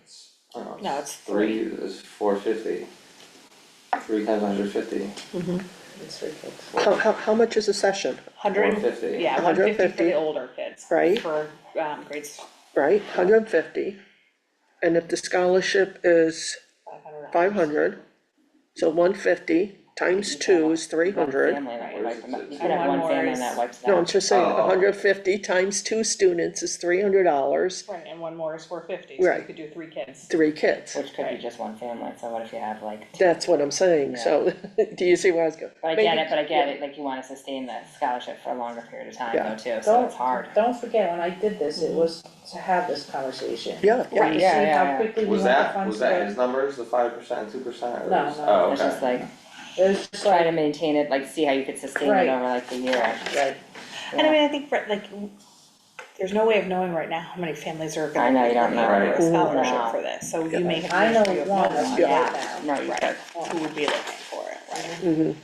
Oh, No, it's 3 is 450. 3 times 150, It's 3 kids. How much is a session, 450. Yeah, 150 for 150. the older kids. Right. For grades right, 150? And if the scholarship is $500. 500, so 150 times 2 is One 300. family that would wipe them out. You And could have one one more family is- that wipes it No, I'm out. just saying, Oh. 150 times 2 students is $300, Right, and one more is 450, so you Right. could do 3 kids. 3 kids. Which could be just one family, so what if you have like, That's what I'm saying, so, do you see where I was going? but I get it, like you wanna sustain that scholarship for a longer period of time Yeah. though too, so it's hard. Don't forget, when I did this, it was to have this conversation. Yeah, To Right, see yeah, yeah, how yeah. quickly we Was want the that, funds was to that go. his numbers, the 5%, 2%, or No, was- no, oh, It's okay. just like, It was just try to like, maintain it, like see how you could sustain it Right. over like the year. right, And I mean, I think, like, there's no way of knowing right now how many families are I gonna know, be you don't looking know. for a Right. scholarship No. for this, so you may have. I know years where you have one no that's one Yeah, no, you Right. could. who would be looking for it, right? Mhm.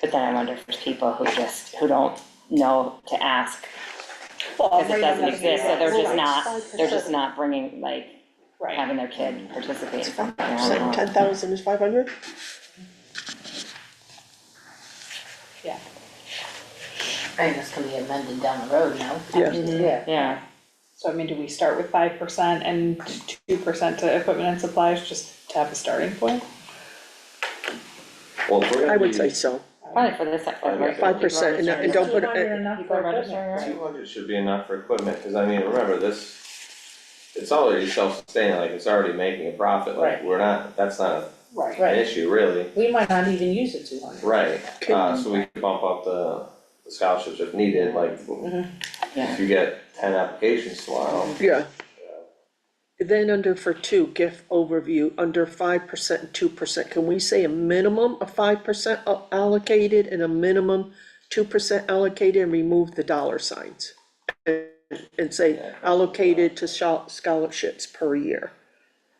But then I wonder if there's people who don't know to ask, Well, cause it right, doesn't that's- exist, so right. they're just not bringing, like, Right, having their kid participate in something, I don't know. 10,000 is 500? yeah. I think this can be amended down the road now. Yeah. yeah. Yeah, So I mean, do we start with 5% and 2% to equipment and supplies, just to have a starting point? Well, if we're I gonna would be, say so. probably for this, for like. 5% and don't put, 200 enough People for are equipment. registering, right? 200 should be enough for equipment, cause I mean, remember this, it's already self-sustaining, like it's already making a profit, like Right. we're not, that's not Right. an Right, issue really. we might not even use the 200. Right, so we can bump up the scholarships if needed, like, Yeah. if you get 10 applications tomorrow. yeah. Then under for 2, gift overview, under 5% and 2%, can we say a minimum of 5% allocated and a minimum 2% allocated and remove the dollar signs? And say allocated to scholarships per year.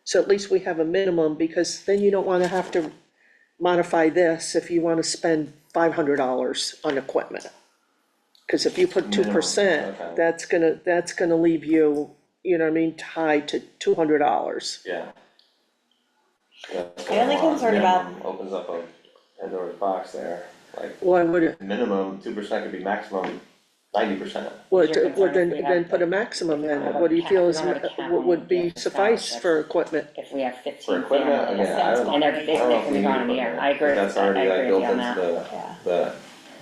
So at least we have a minimum, because then you don't wanna have to modify this if you wanna spend $500 on equipment. Cause if you put 2%, Minimum, okay. that's gonna leave you, you know what I mean, tied to $200. Yeah. My only concern about- Minimum opens up a Pandora's box there, like, Well, I would, minimum 2% could be maximum 90%. well, Is your concern if we have put a the- maximum if we in, have a what do you cap- feel we is, don't have a cap what on would be the suffice scholarships. for equipment? If we have For 15 equipment, families, again, I don't. and I they don't know if can we be need gone in a year, equipment, I agree but with, that's I already like agree built with you on into that. Yeah. the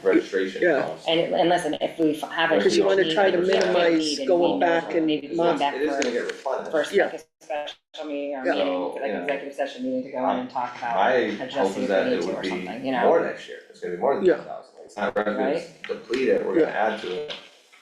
registration Yeah. cost. And listen, if we have a Because you huge wanna need, try to if we have a minimize need and going we know back that and maybe we mod- come back It is for gonna get replenished. first, Yeah. like a special meeting or So, meeting, like you know, executive session meeting to go in and talk about My adjusting hope if is we that need it to would or be something, you know? more next year, it's gonna be more than Yeah. 10,000, it's not, we're gonna deplete it, we're gonna add to it.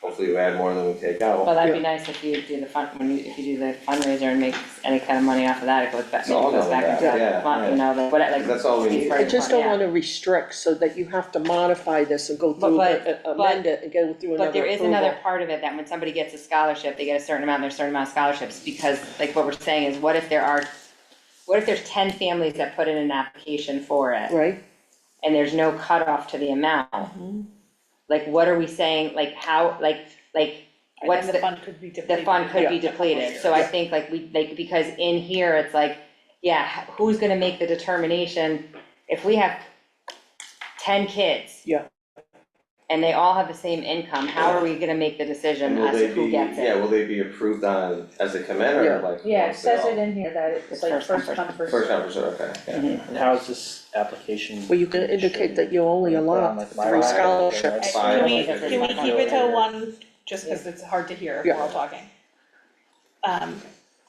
Hopefully we add more than we take out. Well, that'd be nice if you do the if you do the fundraiser and make any kind of money off of that, it goes back, It's maybe all it goes going back back, into yeah, the fund, you yeah. know, like. That's all we need. I just don't Yeah. wanna restrict so that you have to modify this and go through, But- amend it and go through another But there is approval. another part of it, that when somebody gets a scholarship, they get a certain amount, and there's a certain amount of scholarships, because like what we're saying is, what if there's 10 families that put in an application for it, Right, and there's no cutoff to the amount? Like, what are we saying, like, how, like, what's And the fund could be the depleted. fund could be Yeah. depleted, so I think like because in here, it's like, yeah, who's gonna make the determination, if we have 10 kids? Yeah. And they all have the same income, how are we gonna make the decision And will as to they who be, gets it? yeah, will they be approved on, as they come in, or Yeah. like? Yeah, it once they says all- it in here that it's like First come, first come, first First served. come, first served, okay, yeah. Mhm. And how is this application? well, you can indicate that you only allow Like my 3 life, scholarships. right? Can we, Fine. can we keep it to one, just cause it's hard to hear if we're Yeah. all talking?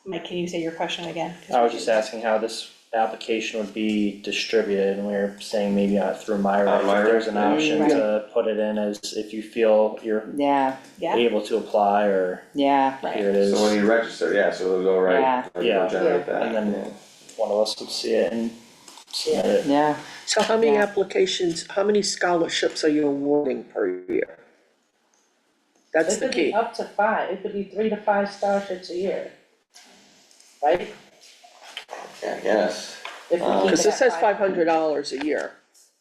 Mike, can you say your question again? 'Cause I we was just asking how this application would be distributed, and we were saying maybe not through Myra, if there's an option Right. to put it in as if you feel you're Yeah, Yeah, able to apply, or yeah, here it is. So when you register, yeah, so it'll go right, Yeah. it'll Yeah. generate that, And then- yeah. One of us would see it and submit it. yeah, So how many Yeah. applications, how many scholarships are you awarding per year? That's It the could be key. up to 5, it could be 3 to 5 scholarships a year. Right? Yeah, I guess, If we Cause keep Cause it it at says 500. $500 a year,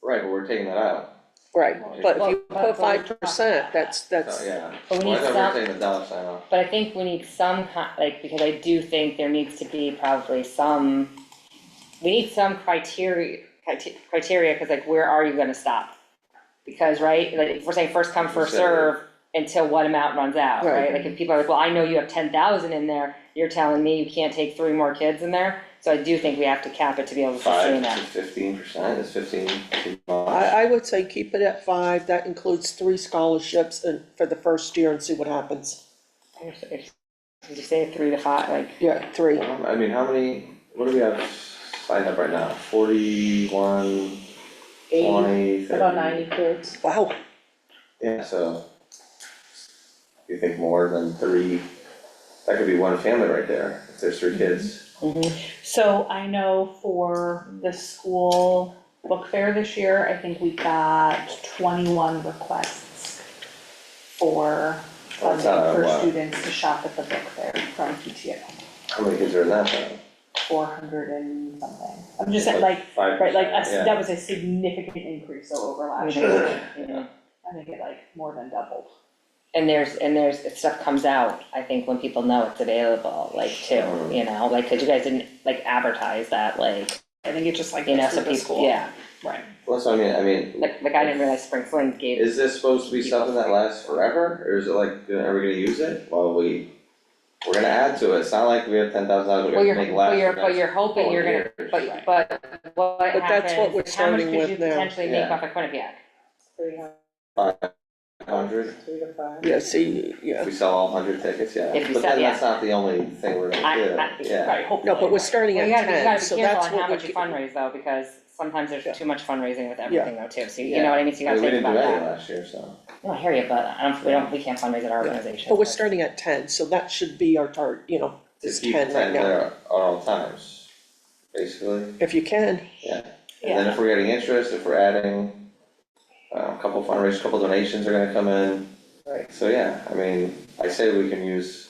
right, but we're taking that out, right, but if you Well, put 5%, that's, so, yeah. But we Well, I need thought some- we were taking the dollar sign off. but I think we need some like, because I do think there needs to be probably we need some criteria, cause like, where are you gonna stop? Because, right, like, if we're saying first come, first Sure. serve, until what amount runs out, Right. right? Like, if people are like, well, I know you have 10,000 in there, you're telling me you can't take 3 more kids in there, So I do think we have to cap it to be able to sustain 5 to that. 15%, is 15 too much? I would say keep it at 5, that includes 3 scholarships and for the first year and see what happens. If you say 3 to 5, like, Yeah, 3. Well, I mean, how many, what do we have signed up right now? 41, 20, 30? About 90 kids. Wow, Yeah, so you think more than 3, that could be one family right there, if there's 3 kids. So I know for the school book fair this year, I think we got 21 requests for funding for wow. students to shop at the book fair from PTO. How many kids are in that though? 400 and something. I'm just saying, like, 5%, right, like, yeah. that was a significant increase over last Sure. year. Yeah. I think it like more than doubled. and there's, if stuff comes out, I think when people know it's available, like, too, you know, like, cause you guys didn't, like, advertise that, like, I think it just like you know, goes so through the people, school. yeah. Right. Well, so I mean, Like I didn't realize Spring Fling gave, is this supposed to be something that lasts forever, or is it like, are we gonna use it? Well, we're gonna add to it, it's not like we have $10,000 we well, have to make last for but you're next hoping 4 you're gonna, years. but what But that's what happens, we're how much starting could you with now. potentially make Yeah. off of Quinnipiac? 500, 3 to 5. yeah, see, if yeah. we sell all 100 tickets, yeah, If you but sell- then yeah. that's not the only thing we're gonna do, yeah. Right, hopefully. No, but we're starting Well, at you gotta 10, be so careful that's on how what much you we're, fundraise though, because sometimes there's too much fundraising with Yeah. everything though too, so you Yeah. know what I mean, so you I gotta mean, we think didn't about do any that. last year, so. No, I hear you, but we can't fundraise at our organization. but we're starting at 10, so that should be our target, you know, To it's keep 10 right 10 now. there at all times, basically, If you can, yeah. And then if we're getting interest, if we're adding, a couple fundraisers, couple donations are gonna come in. Right. So, yeah, I mean, I say we can use,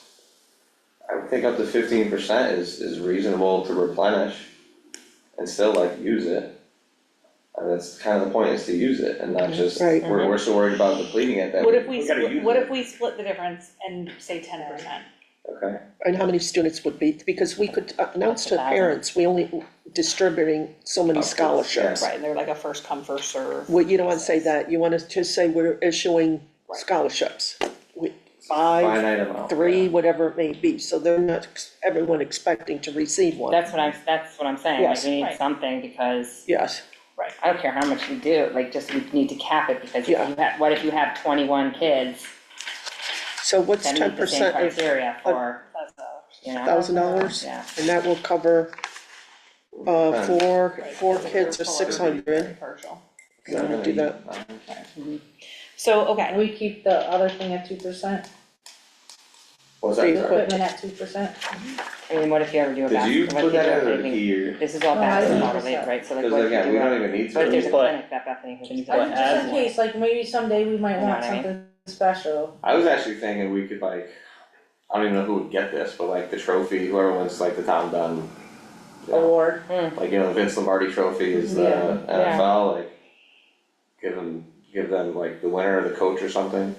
I would think up to 15% is reasonable to replenish and still like use it. And that's kind of the point, is to use it and not just, Right. we're so worried about depleting it that What if we, gotta use what it. if we split the difference and say 10%? Okay, and how many students would be, because we could announce to 1,000. parents, we only distributing so many Of course, scholarships. Right, they're like a first come, first serve. Well, you don't wanna say that, you wanna just say we're issuing Right. scholarships. 5, finite amount. 3, yeah. whatever it may be, so they're not everyone expecting to receive one. That's what I'm saying, like, Yes. we need Right. something, because Yes, I don't care how much you do, like, just we need to cap it, because if Yeah. you have, what if you have 21 kids so what's that 10% meet the same of criteria for, That's you know? $1,000? Yeah, And that will cover, Right. four kids are 600, Very partial. you wanna do that? So, And okay, we keep the other thing at 2%, What's The that, sorry? equipment at 2%. I mean, what if you ever do a Did you basketball, put what if you that do in or anything, did he, this is all No, I didn't basketball put related, that. right, so like, because what if you again, do we a, don't even need to. but if there's a But- clinic that Bethany Can could you do. put Just ads in in? case, like maybe someday we might You know want what I mean? something special. I was actually thinking we could like, I don't even know who would get this, but like the trophy, whoever wins like the Tom Dunn. you know, Award. Like, you know, the Vince Lombardi trophy is the Yeah. NFL, like, give them like the winner or the coach or something,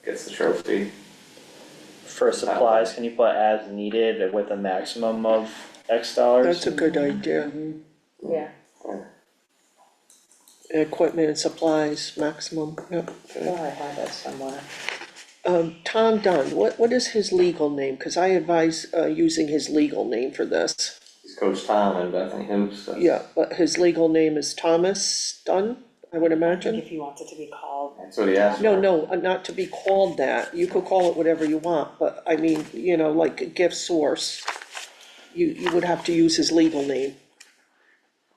gets the trophy. For supplies, can you put as needed with a maximum of X dollars? That's a good idea. Yeah. Equipment and supplies, maximum, yep. Oh, I have that somewhere. Tom Dunn, what is his legal name? Cause I advise, using his legal name for this. He's Coach Tom and Bethany Hoops, that's. Yeah, but his legal name is Thomas Dunn, I would I think imagine. if he wants it to be called, That's what he asked for. No, not to be called that, you could call it whatever you want, but I mean, you know, like a gift source. You would have to use his legal name.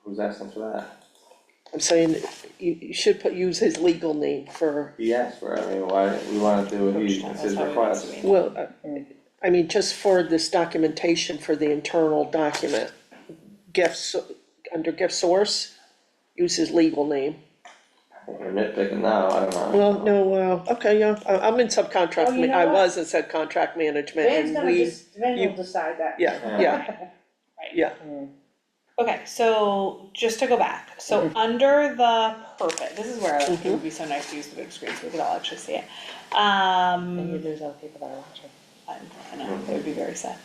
Who's asking for that? I'm saying you should use his legal name for, He asked for it, I mean, why, we wanna do what he, Coach Tom, it's his that's how he wants request. to be. well, I mean, just for this documentation for the internal document. Gifts, under gift source, use his legal name. You're nitpicking now, I don't know. Well, no, okay, yeah, I'm in subcontract, Oh, you know I what? was in subcontract management Van's and gonna we, Van you- will decide that. yeah, okay, so just to go back, so under the purpose, this is where like, it would be so nice to use the big screen so we could all actually see it. And you lose other people that are watching. I know, they would be very sad.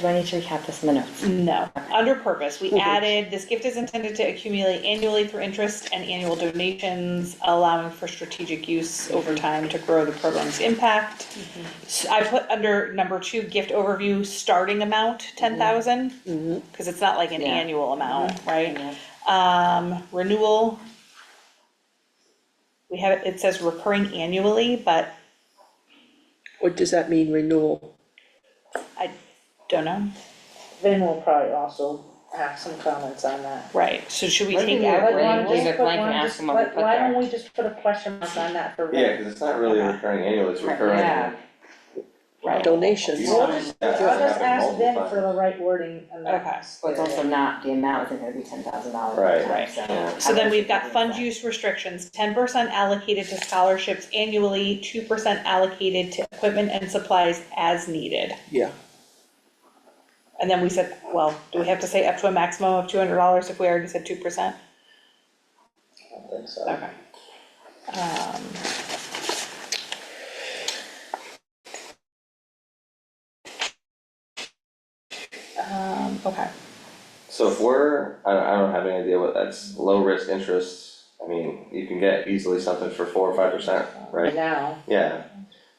Do I need to recap this in the notes? No, under purpose, we added, this gift is intended to accumulate annually through interest and annual donations, allowing for strategic use over time to grow the program's impact. I put under number 2, gift overview, starting amount, 10,000, cause it's not like an Yeah. annual amount, right? Yeah. Renewal. We have, it says recurring annually, but What does that mean, renewal? I don't know, Vin will probably also have some comments on that. right, so should we What do take we out have? Why Leave don't it just put blank and one, ask just, them what we put why don't there. we just put a question mark on that for Yeah, Vin? cause it's not really Okay. recurring annual, it's recurring. Yeah. right, Donations. We'll just, Yeah, I'll it's just happened ask multiple Vin times. for the right wording and Okay. that's. Well, it's also not, the amount isn't gonna be $10,000. Right, right. So. Yeah. So then we've got how fund does that- use restrictions, 10% allocated to scholarships annually, 2% allocated to equipment and supplies as needed. Yeah. And then we said, well, do we have to say up to a maximum of $200 if we already said 2%? I don't think so. Okay. Okay, So if we're, I don't have any idea what that's, low risk interest, I mean, you can get easily something for 4 or 5%, Right right? now, Yeah,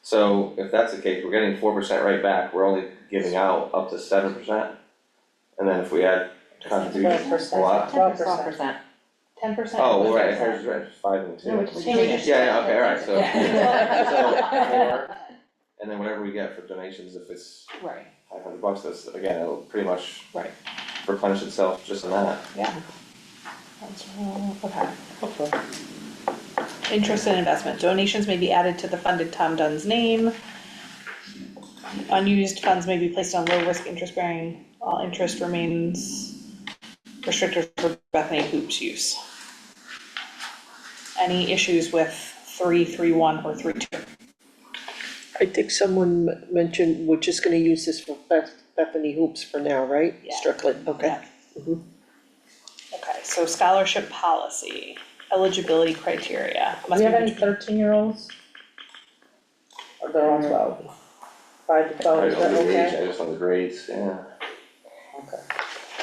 so if that's the case, we're getting 4% right back, we're only giving out up to 7%. And then if we add contributions, 12%. what? 12%. 10%. Oh, well, right, there's 5 and 2. No, we just changed it. Yeah, okay, alright, so, Yeah. so, and then whatever we get for donations, if it's Right, $500, that's, again, it'll pretty much right, replenish itself just in that. yeah. Okay, hopefully. Interest and investment, donations may be added to the funded Tom Dunn's name. Unused funds may be placed on low risk interest bearing, all interest remains restricted for Bethany Hoops use. Any issues with 3.3.1 or 3.2? I think someone mentioned we're just gonna use this for Bethany Hoops for now, right? Yeah. Strictly, okay. Yeah. Okay, so scholarship policy, eligibility criteria. do Must we be have any between- 13-year-olds? Or they're all 12? 5 to I 12, is don't that know the age, okay? I just know the grades, yeah. Okay.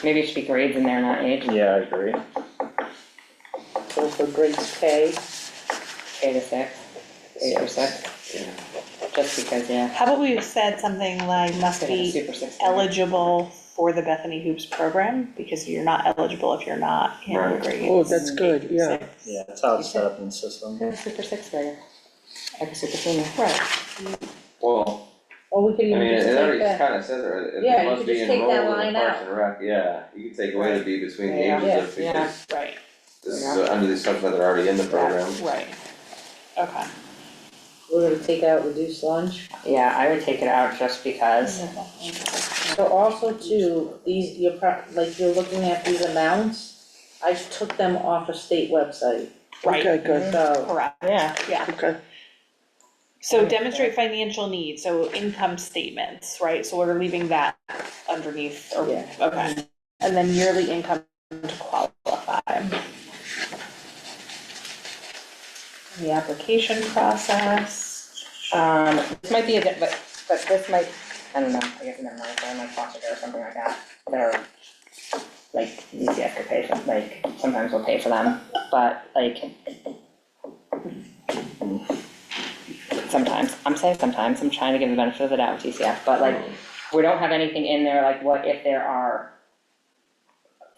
Maybe it should be grades in there, not age, Yeah, I agree. So for grades K, K to 6, 8 or 6, Yeah. just because, yeah. How about we said something like must They have a be super 6. eligible for the Bethany Hoops program, because you're not eligible if you're not in Right. grades. Oh, that's good, yeah. Yeah, that's how it's set up in the system. They're a super 6 grader, like a super senior. Right, Well, or we could I even mean, just it take already that, kinda says it, Yeah, it you must could be just take that enrolled in line the Parks out. and Rec, yeah, you could take away the B between the Yeah. ages of, Yeah. because right, this is under these stuff that are already in the program. right. Okay. we're gonna take out reduced lunch. Yeah, I would take it out just because, So also too, these, like you're looking at these amounts, I took them off a state website, Right, Okay, good, so. correct, yeah, yeah. okay. So demonstrate financial needs, so income statements, right, so we're leaving that underneath, or, Yeah. okay. And then yearly income to qualify. The application process. this might be a bit, but this might, I don't know, I guess never mind, I'm like foster care or something like that, they're like, UCF could pay for, like, sometimes we'll pay for them, but like, sometimes, I'm saying sometimes, I'm trying to give the benefit of the doubt with TCF, but like, we don't have anything in there, like, what if there are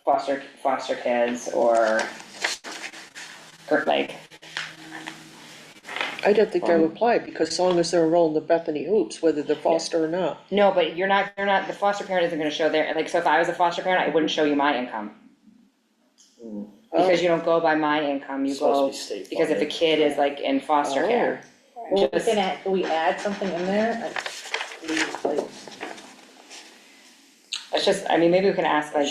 foster kids or like, I don't think that would apply, because as long as they're enrolled in the Bethany Hoops, whether they're foster or not. no, but you're not, the foster parent isn't gonna show their, like, so if I was a foster parent, I wouldn't show you my income. Because you don't go by my income, you Supposed to go, be state because if a funded. kid is like in foster care. Well, Just- can we add something in there? Like, It's just, I mean, maybe we can ask like,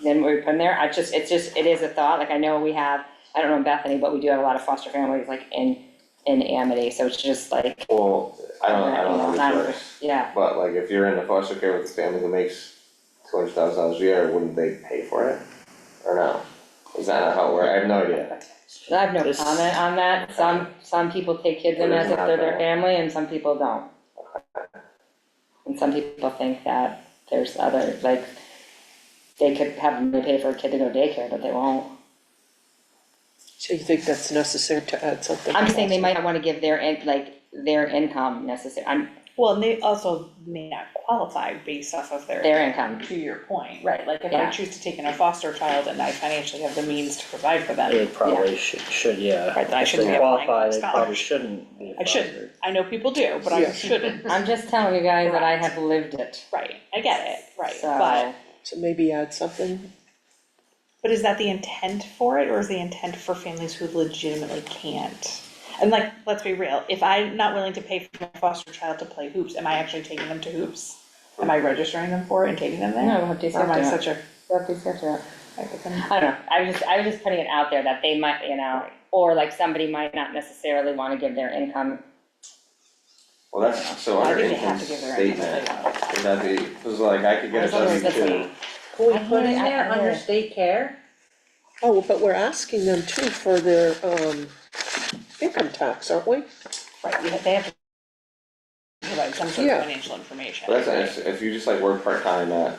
then we put in there, it is a thought, like I know we have, I don't know in Bethany, but we do have a lot of foster families like in Amity, so it's just like, Well, I don't know not- the choice, yeah, but like, if you're in the foster care with a family who makes $200,000 a year, wouldn't they pay for it? Or no? Is that not how it works? I have no idea. I have no This- comment on that, some people take kids in as if they're their family and some people don't. And some people think that there's other, like, they could have them pay for a kid to go to daycare, but they won't. So you think that's necessary to add something? I'm just saying they might not wanna give their, their income necessary, Well, and they also may not qualify based off of their income. to your point, right, like if I Yeah. choose to take in a foster child and I financially have the means to provide for them, They probably should, yeah. Right, then I If shouldn't they be applying qualify, for they probably scholarship. shouldn't be I shouldn't, fostered. I know people do, but I Yeah. shouldn't. I'm just telling you guys that I Correct. have lived it, Right, I get it, right, so. but maybe add something? is that the intent for it, or is the intent for families who legitimately can't? And like, let's be real, if I'm not willing to pay for my foster child to play hoops, am I actually taking them to hoops? Am I registering them for it and taking them there? No, we'll have to Or am I do it. such a, We'll have to accept it. I I don't know, I was just putting it out there that they might, you know, or like somebody might not necessarily wanna give their income. Well, that's, so I our think they income have to give their income statement, if they want it. would that be, cause like I could get a Otherwise, W that's two. me. Can we I put in hear it, there I hear under it. state care? Oh, but we're asking them too for their, income tax, aren't we? Right, they have to provide some sort Yeah. of financial information. But that's, if you just like work part-time at,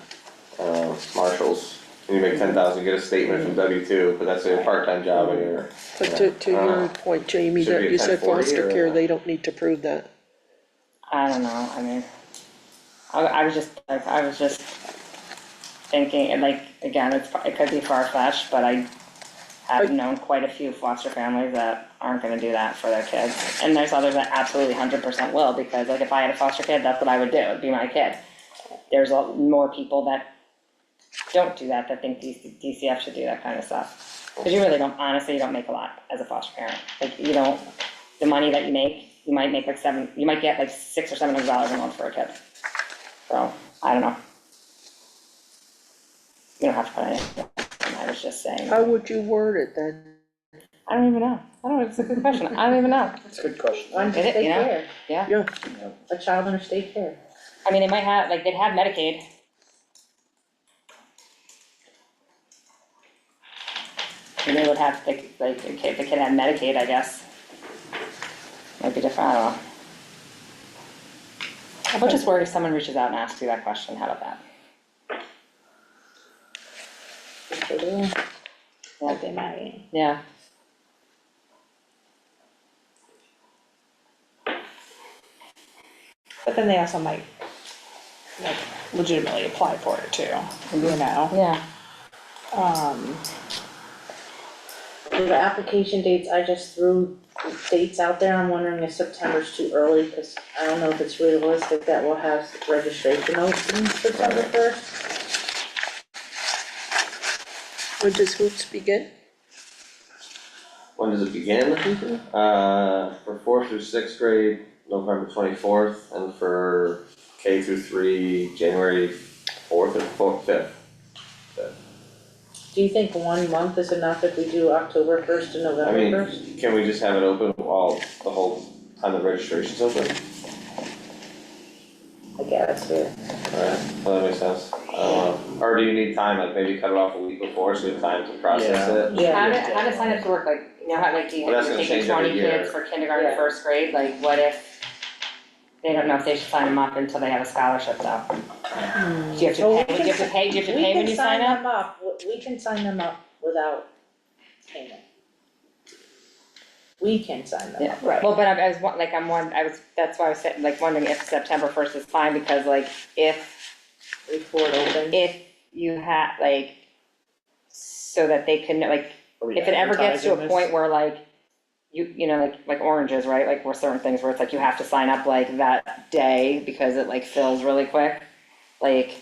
Marshall's, and you make 10,000, get a statement from W two, but that's a part-time job and you're. But to your point, Jamie, Should that be a you said 1040 foster or- care, they don't need to prove that. I don't know, I mean, I was just thinking, and like, again, it could be far-fetched, but I have known quite a few foster families that aren't gonna do that for their kids. And there's others that absolutely 100% will, because like if I had a foster kid, that's what I would do, it'd be my kid. There's a lot more people that don't do that, that think DCF should do that kind of stuff. Cause you really don't, honestly, you don't make a lot as a foster parent, like you don't, the money that you make, you might make like you might get like $600 or $700 a month for a kid. So, I don't know. You don't have to put anything, I was just saying. How would you word it then? I don't even know, it's a good question, I don't even know, It's a good question. Under Get it, state you know? care, yeah. a child under state care. I mean, they might have, like, they'd have Medicaid. And they would have, like, if the kid had Medicaid, I guess. Might be different, I don't know. How about just worry if someone reaches out and asks you that question, how about that? Like they might. Yeah. But then they also might, like, legitimately apply for it too, you know? Yeah. The application dates, I just threw dates out there, I'm wondering if September's too early, cause I don't know if it's realistic that we'll have registration open September 1st. When does hoops begin? When does it begin? For 4th through 6th grade, November 24th, and for K through 3, January 4th or 5th. Do you think 1 month is enough if we do October 1st to I November mean, 1st? can we just have it open while the whole time the registration's open? I guess, yeah. Alright, well, that makes sense. Or do you need time, like maybe cut it off a week before, so you have time to process it? Yeah. How does sign-ups work, like, you know, how, like, do you Well, that's you're gonna taking change every 20 year. kids for kindergarten, Yeah. 1st grade, like, what if they don't know if they should sign them up until they have a scholarship though? Do you have to Well, pay, we do you have to pay, when you sign up? We can sign them up without payment. We can sign them Yeah, up. Right. well, but I was, that's why I was saying, like, wondering if September 1st is fine, because like, Before it opens. if you had, like, so that they can, like, if it ever gets to a point where like, you know, like oranges, right, like where certain things where it's like you have to sign up like that day because it like fills really quick, like,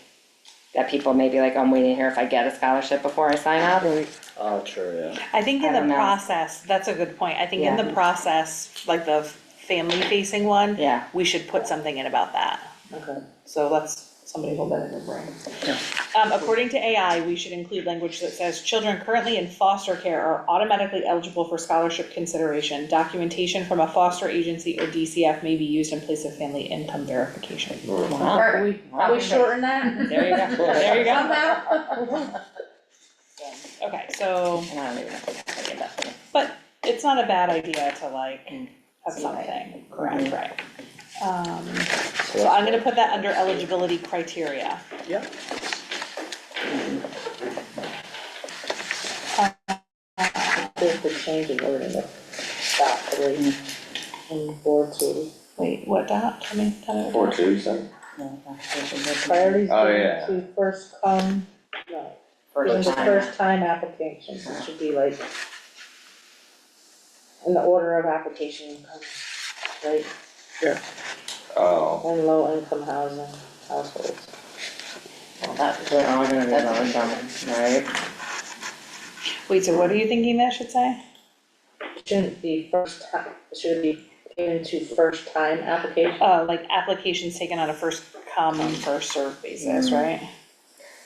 that people may be like, I'm waiting here if I get a scholarship before I sign up. Right, Oh, true, yeah. I think in I don't the know. process, that's a good point, I think in Yeah. the process, like the family facing one, Yeah, we should put something in about that. Okay. So let's, somebody hold that in their brain. According to AI, we should include language that says, children currently in foster care are automatically eligible for scholarship consideration. Documentation from a foster agency or DCF may be used in place of family income verification. wow, Are we shorten that? there you go, there you go. Somehow? Okay, so, And I don't even know if I get that. but it's not a bad idea to like have See, something, correct, Mhm. right? So I'm gonna put that under eligibility criteria. Yep. There's the change in wording of stop, really, in board two. Wait, what dot? Tell me. 4-2, you said? Priorities Oh, given yeah. to first come, no, given to first time applications, it should be like in the order of application comes, right, Oh, and low income housing households. Well, that's, we're all gonna be low income, right? Wait, so what are you thinking that should say? It shouldn't be first time, it should be given to first time application. Like applications taken on a first come, first served basis, right?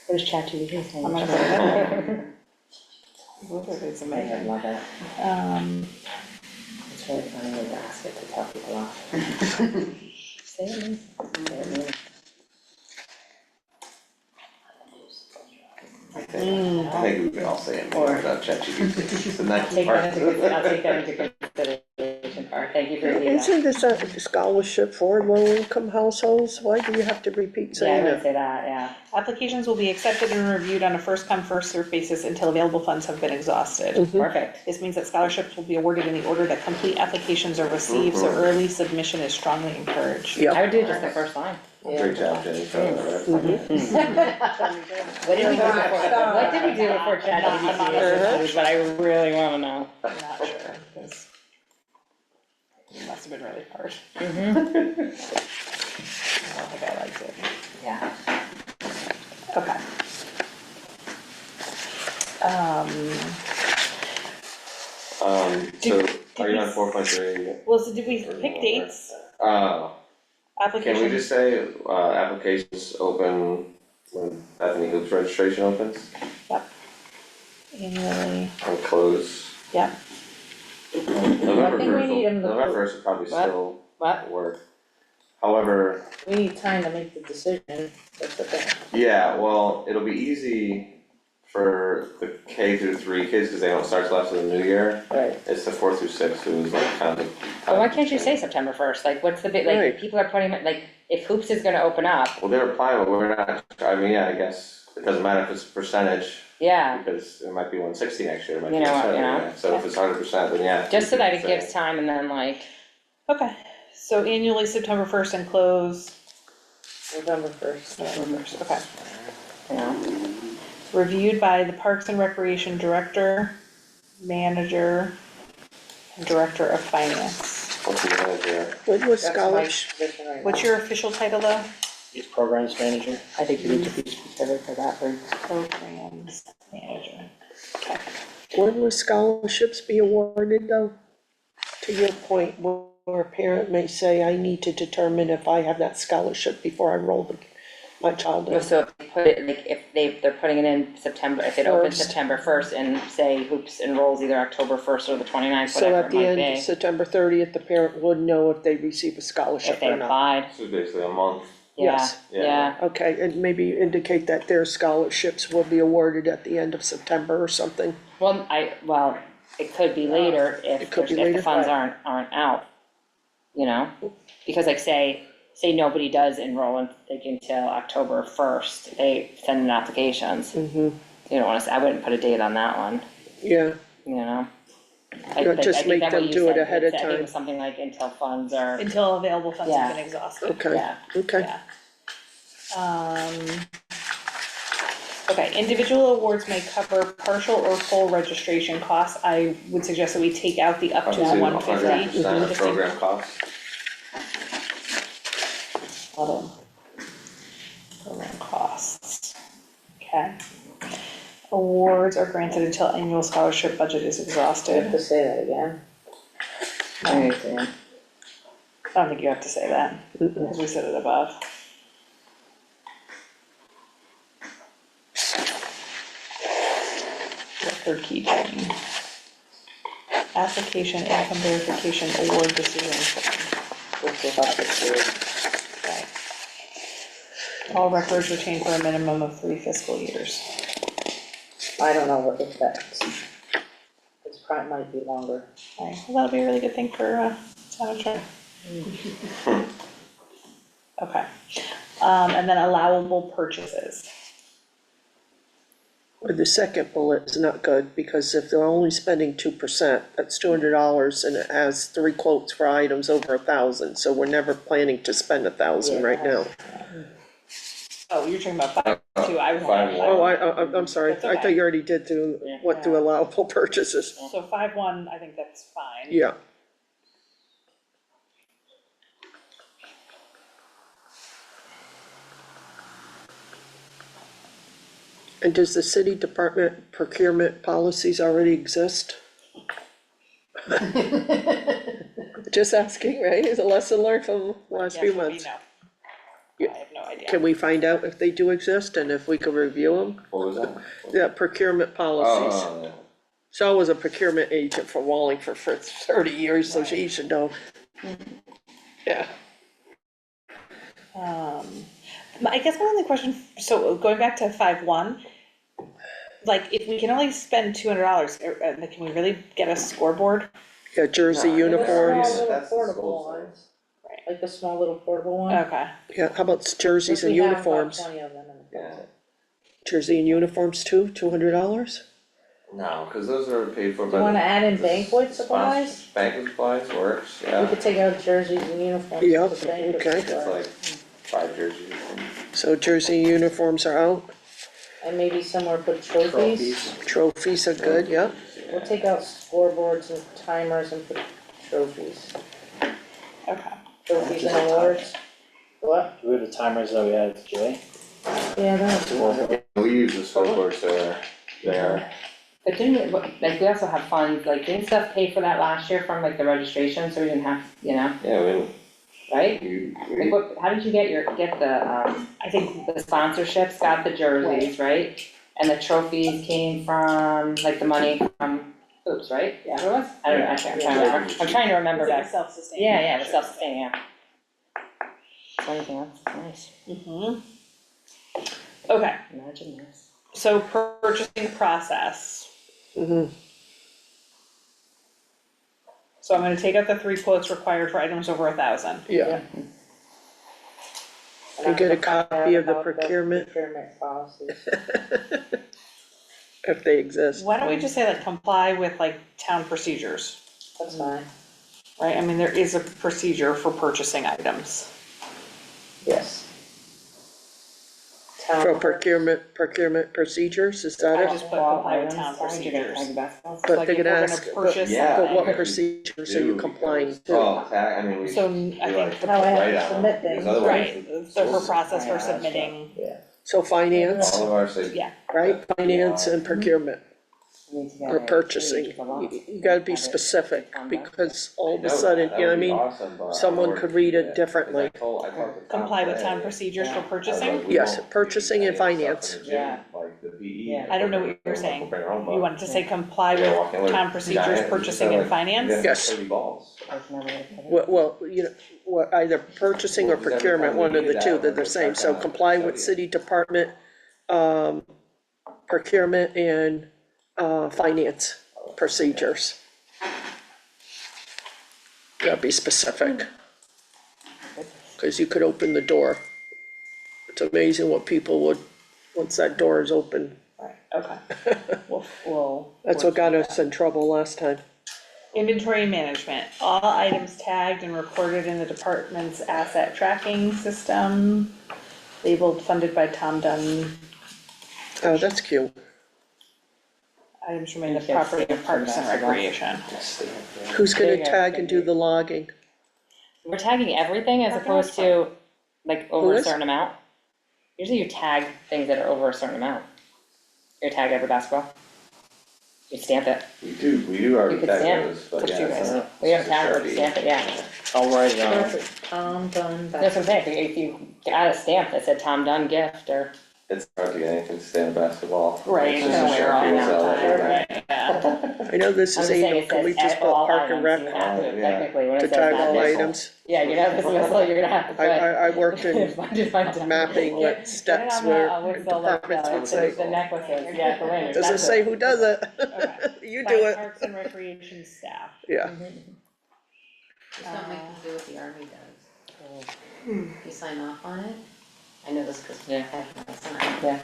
There's ChatGPT saying. I'm gonna put it in there. It's I amazing. love it. It's really funny when you ask it to tell people off. Say it means. Say it means. I think we can all say it more without ChatGPT, it's the next Take part. that into, I'll take that into consideration, part, thank you for the feedback. Isn't this a scholarship for low-income households? Why do you have to repeat Yeah, I saying would it? say that, yeah. Applications will be accepted and reviewed on a first come, first served basis until available funds have been exhausted. Perfect. This means that scholarships will be awarded in the order that complete applications are received, so early submission is strongly encouraged. Yeah. I would do just the first line. Great job, Jenny, for that. What did we do before, what did we do before ChatGPT is what I really wanna know. I'm not sure, because it must have been really hard. I don't think I liked it. Yeah. Okay. So, are you we- on 4.3? Well, so did we pick dates? Can we Applications? just say, applications open when Bethany Hoops registration opens Annually, and close? yeah. November think we 1st, need 'em to November 1st would probably What? still What? work. However, We need time to make the decision, that's the thing. yeah, well, it'll be easy for the K through 3 kids, cause they don't start till after the new year. Right. It's the 4 through 6 who's like kind of. But why can't you say September first, like, what's the big, like, Right. people are putting, like, if hoops is gonna open up, Well, they're applying, but we're not, I mean, yeah, I guess, it doesn't matter if it's a percentage, yeah, because it might be 160 next year, it might be You know what, 170, yeah. yeah. So if it's 100%, then yeah. just so you that could it say- gives time and then like, Okay, so annually September 1st and close November first. November 1st, okay. you know, Reviewed by the Parks and Recreation Director, Manager, and Director of Finance. What's the manager? When was That's my scholarship? position right now. What's your official title though? He's programs manager. I think you need to be specific for that, for Programs Manager. Okay. When will scholarships be awarded though? To your point, where a parent may say, I need to determine if I have that scholarship before I enroll my child in. so if they put it, like, if they're putting it in September, if it opens First. September first and say hoops enrolls either October first or the 29th, So whatever at it the might end, be. September 30th, the parent would know if they receive a If scholarship they or not. applied, This is basically a month. yeah, Yes. yeah, Okay, and maybe indicate that their scholarships will be awarded at the end of September or something. well, it could be later It if could be the later, funds right. aren't out, you know? Because like say nobody does enroll in, like, until October first, they send in applications. Mm-hmm, You don't wanna, I wouldn't put a date on that one, yeah, you know? Yeah, just make them do it ahead of I think it time. was something like until funds are, Until available funds have Yeah. been exhausted. okay, yeah, okay. Yeah. Okay, individual awards may cover partial or full registration costs. I would suggest that we take out the up to Obviously, 150. 100% of program costs. Program costs. Okay. Awards are granted until annual scholarship budget is I have exhausted. to say that again. I understand. I don't think you have to say that, because we said it above. Record keeping. Application, income verification, award decision form. Which will have to do. Right. All records retained for a minimum of 3 fiscal years. I don't know what if that's, it's probably might be longer. Alright, well, that'll be a really good thing for, town attorney. Okay, and then allowable purchases. Well, the second bullet is not good, because if they're only spending 2%, that's $200, and it has 3 quotes for items over 1,000, so we're never planning to spend 1,000 right now. Oh, you're talking about 5.2, I was on 5.1. Oh, 5.1. I'm sorry, That's I thought okay. you already did through, went through allowable purchases, So 5.1, I think that's fine. yeah. And does the city department procurement policies already exist? Just asking, right, is a lesson learned from the last few Yes, would be months. no. Yeah. I have no idea. Can we find out if they do exist, and if we could review them? What was that? Yeah, procurement policies. Oh, So I was a procurement agent for Wallingford for 30 years, so she should know. Yeah, I guess my only question, so going back to 5.1, like, if we can only spend $200, can we really get a scoreboard? yeah, jersey No, uniforms, Small little That's the portable school ones, Right. like the small little portable one. Okay, yeah, how about jerseys and We have about uniforms? 20 of them, and that's Yeah. it. Jersey and uniforms too, $200? no, cause those are paid for by. Do you wanna add in the banquet sponsors. supplies? Banquet supplies works, We yeah, could take out jerseys and uniforms. Yeah, for banquet okay. it's supplies. like 5 jerseys and. So jersey and uniforms are out, And maybe somewhere put trophies. trophies are good, yeah. We'll take out scoreboards and timers and put trophies. okay. Trophies and awards. What? Do we have the timers that we had at the J? Yeah, that's one. We use the scoreboards there. But didn't, like, we also have funds, like, didn't stuff pay for that last year from like the registration, so we didn't have, Yeah, right? we, Like, what, how did you get I think, the sponsorships, got the jerseys, right? And the trophies came from, like, the money from hoops, right? Yeah. What it was? I don't know, I'm trying to remember, I'm trying to remember was it back. the self-sustaining? Yeah, the Sure. self-sustaining, yeah. Anything else, nice, Mhm. Okay, imagine this. so purchasing process. Mhm. So I'm gonna take out the 3 quotes required for items over 1,000. Yeah, And And get a I'm gonna find copy out of the about procurement. Procurement policies. if they exist. Why don't we just say like comply with like town procedures, That's fine, right? I mean, there is a procedure for purchasing items. yes. Town For clerk. procurement procedures, is that I it? just put comply with town procedures. But Like they're if gonna we're ask, gonna purchase Yeah. But what something, procedures are you do, complying because- to? Oh, I mean, we so should I do think like the, How I have write to down, submit because things. otherwise right, the so for schools- process for yeah, that's right. submitting, So finance, All of our say. yeah. right, finance and procurement, or purchasing, you gotta be specific, because all of a sudden, you know what I mean? Someone could read it differently. Comply with town procedures for purchasing? Yes, purchasing and finance. Yeah. Like the PE. Yeah. I don't know what you're saying. Bring our own You ball. wanted to say comply Yeah, walking with with town procedures, giant- purchasing and finance? Yes. 30 balls. Well, you know, either purchasing or procurement, one of the two, they're the same, so comply with city department, procurement and, finance procedures. Gotta be specific. Cause you could open the door. It's amazing what people would, once that door is open, Right, okay. We'll. that's what got us in trouble last time. Inventory management, all items tagged and recorded in the department's asset tracking system, labeled funded by Tom Dunn. Oh, that's cute. Items remain the And kids property of stamps Parks and and basketball. Recreation. Who's There gonna you go. tag and do the logging? We're tagging everything as Parking opposed lot's to, like, over Who a is? certain amount. Usually you tag things that are over a certain amount. You tag every basketball. You stamp it. We do already You could tag stamp. those, but Just yeah. you it's guys. not- We have it's a tag, just but Sharpie. stamp it, yeah. I'll write it on. Perfect, Tom Dunn. That's what I'm saying, if you add a stamp that said Tom Dunn gift, or, It's hard to get anything to stay in basketball. Right, It's it's just gonna a wear off Sharpie, it's over all time, over. right, yeah. I know this I'm is just saying, anal, it can we says just at put all Park and items, you Rec have to, Yeah. technically, when to it says tag that all missile. items? Yeah, you know, this whistle, you're gonna have to put. I worked in Just find- mapping Get- with steps get it on where a whistle, like, departments would the say, necklaces, yeah, the winners. doesn't That's say it. who does it, Okay. you By do it, Parks and Recreation staff. yeah. Just don't make them do what the army does. You sign off on it? I know this because I Yeah. have my sign. Yeah.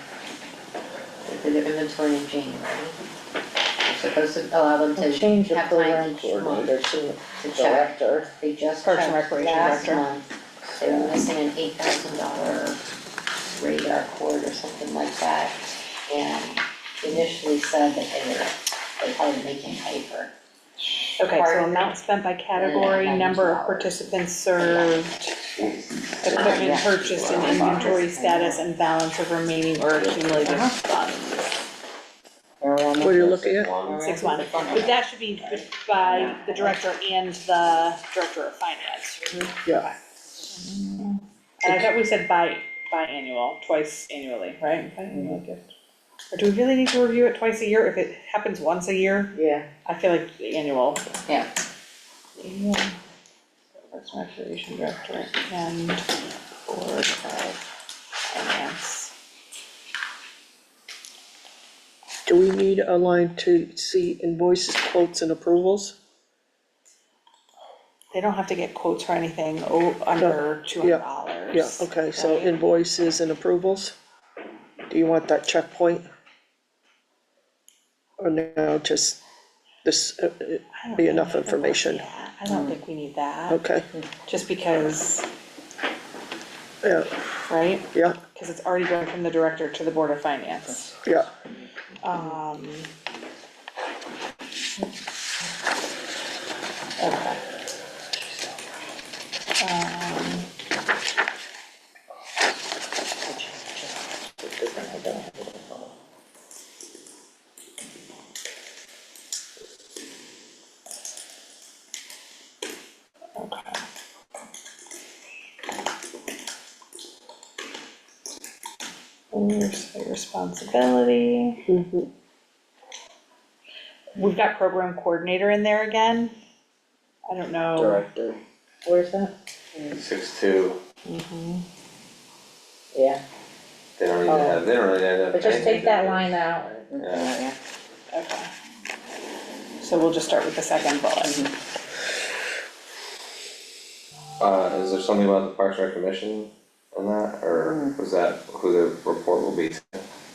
They do inventory in January. You're supposed to allow them to We'll change the have program time each month coordinator to to check. director. They just Parks and checked Recreation last Director. month, they were missing an $8,000 radar cord or something like that. And initially said that they probably make him pay for. Okay, part so of it. amount spent by category, Yeah, number of $92. participants served, equipment Yeah. purchased and inventory status and balance of remaining or accumulated funds. Where are we on that? What are you looking at? 6-1. 6-1, but that should be by the director and the director of finance. Yeah. And I thought we said biannual, twice annually, right? Biannual gift. Or do we really need to review it twice a year? If it happens once a year, Yeah. I feel like the annual. Yeah. Annual. Parks and Recreation Director and Board of Finance. Do we need a line to see invoices, quotes, and approvals? They don't have to get quotes for anything under $200. Yeah, okay, so right? invoices and approvals? Do you want that checkpoint? Or no, just this, I don't be think enough we need information? that. I don't think we need that, Okay, just because, yeah, right? yeah, Because it's already going from the director to the Board of Finance. yeah, Okay. Okay. Oversight responsibility. mhm, We've got program coordinator in there again. I don't know. Director. Where's that? 6-2, Yeah, they don't even have, they don't really have. but just anything take to that do. line out. Yeah. Okay. So we'll just start with the second bullet. Is there something about the Parks and Rec Commission on that, or was that who the report will be to?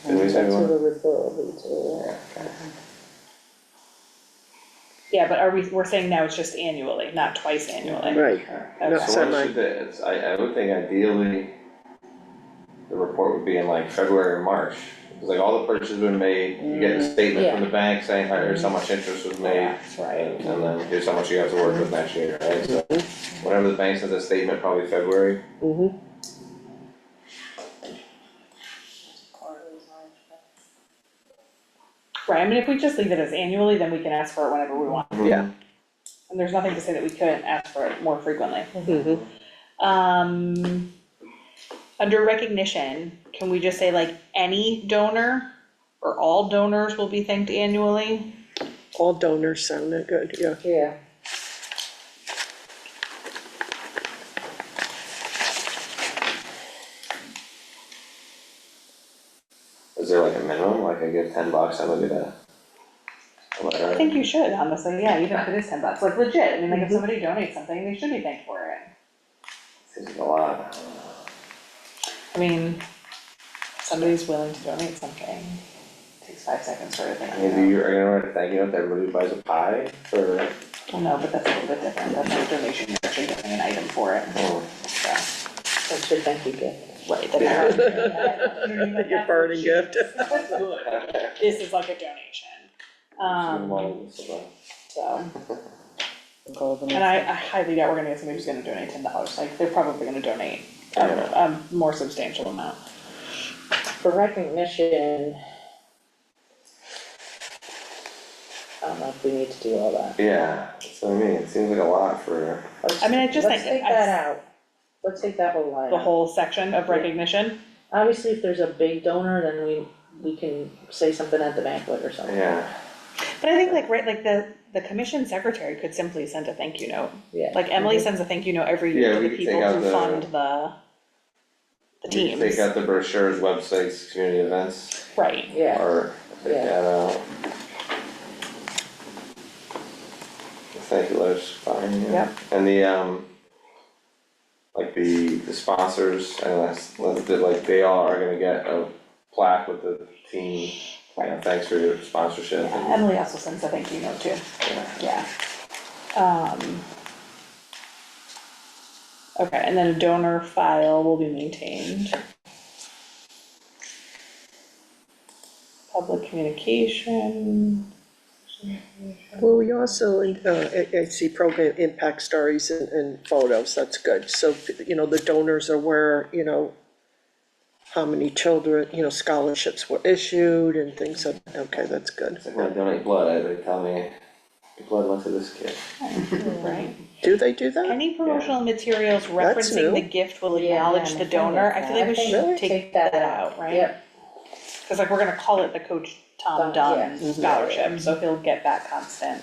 Did we say That's who one? the report will be to. Yeah, okay. Yeah, but we're saying now it's just annually, not twice annually. right, Okay. no, So when semi, should the, I would think ideally, the report would be in like February or March. Because like all the purchases have been made, you get a statement from the bank saying, "Hi, here's how much interest was made. That's right. And then here's how much you have to work with next year, right? So whenever the bank sends a statement, probably February. mhm, Right, I mean, if we just leave it as annually, then we can ask for it whenever we want. yeah, And there's nothing to say that we couldn't ask for it more frequently. mhm, Under recognition, can we just say like any donor or all donors will be thanked annually? all donors sounded good, yeah. Yeah. Is there like a minimum, like I give $10, I'm gonna do that? I think you should, honestly, yeah, even if it is $10, like legit, I mean, like if somebody donates something, they should be thanked for it. Seems like a lot. I mean, if somebody's willing to donate something, it takes 5 seconds for it to I mean, are you gonna write a thank you note to everybody who buys a pie for? Well, no, but that's a little bit different, that's not a donation, you're actually getting an item for it, Oh, so. That's your thank you gift. Right, Yeah. Your parting gift. This is like a donation, so. And I highly doubt we're gonna get somebody who's gonna donate $10, like, they're probably gonna donate a more substantial amount. For recognition, I don't know if we need to do all that. Yeah, that's what I mean, it seems like a lot for, I mean, I just Let's think take that out. Let's take that whole line the out. whole section of recognition, Obviously, if there's a big donor, then we can say something at the banquet or something. yeah, but I think like, right, like the commission secretary could simply send a thank you note. Yeah. Like Emily sends a thank you note every Yeah, year to we the could people take out who the- fund the we teams. can take out the brochures, websites, community events, Right, Yeah, or take Yeah. that out. The thank you letters, fine, yeah. Yep. And the, like the sponsors, and like they all are gonna get a plaque with the team, thanks for your sponsorship. Yeah, And, Emily also sends a thank you note too, yeah. yeah. Okay, and then a donor file will be maintained. Public communication. Well, we also, I see program impact stories and photos, that's good. So, the donors are aware, how many children, scholarships were issued and things, okay, that's good. It's like when I donate blood, they tell me, your blood went to this kid. Right. Do they do that? Any promotional materials That's referencing the new. gift will Yeah, acknowledge yeah, the I donor, think I feel like we that's- should take that out, right? Yep, Cause like we're gonna call it the Coach Tom Dunn yeah. scholarship, so he'll get that constant.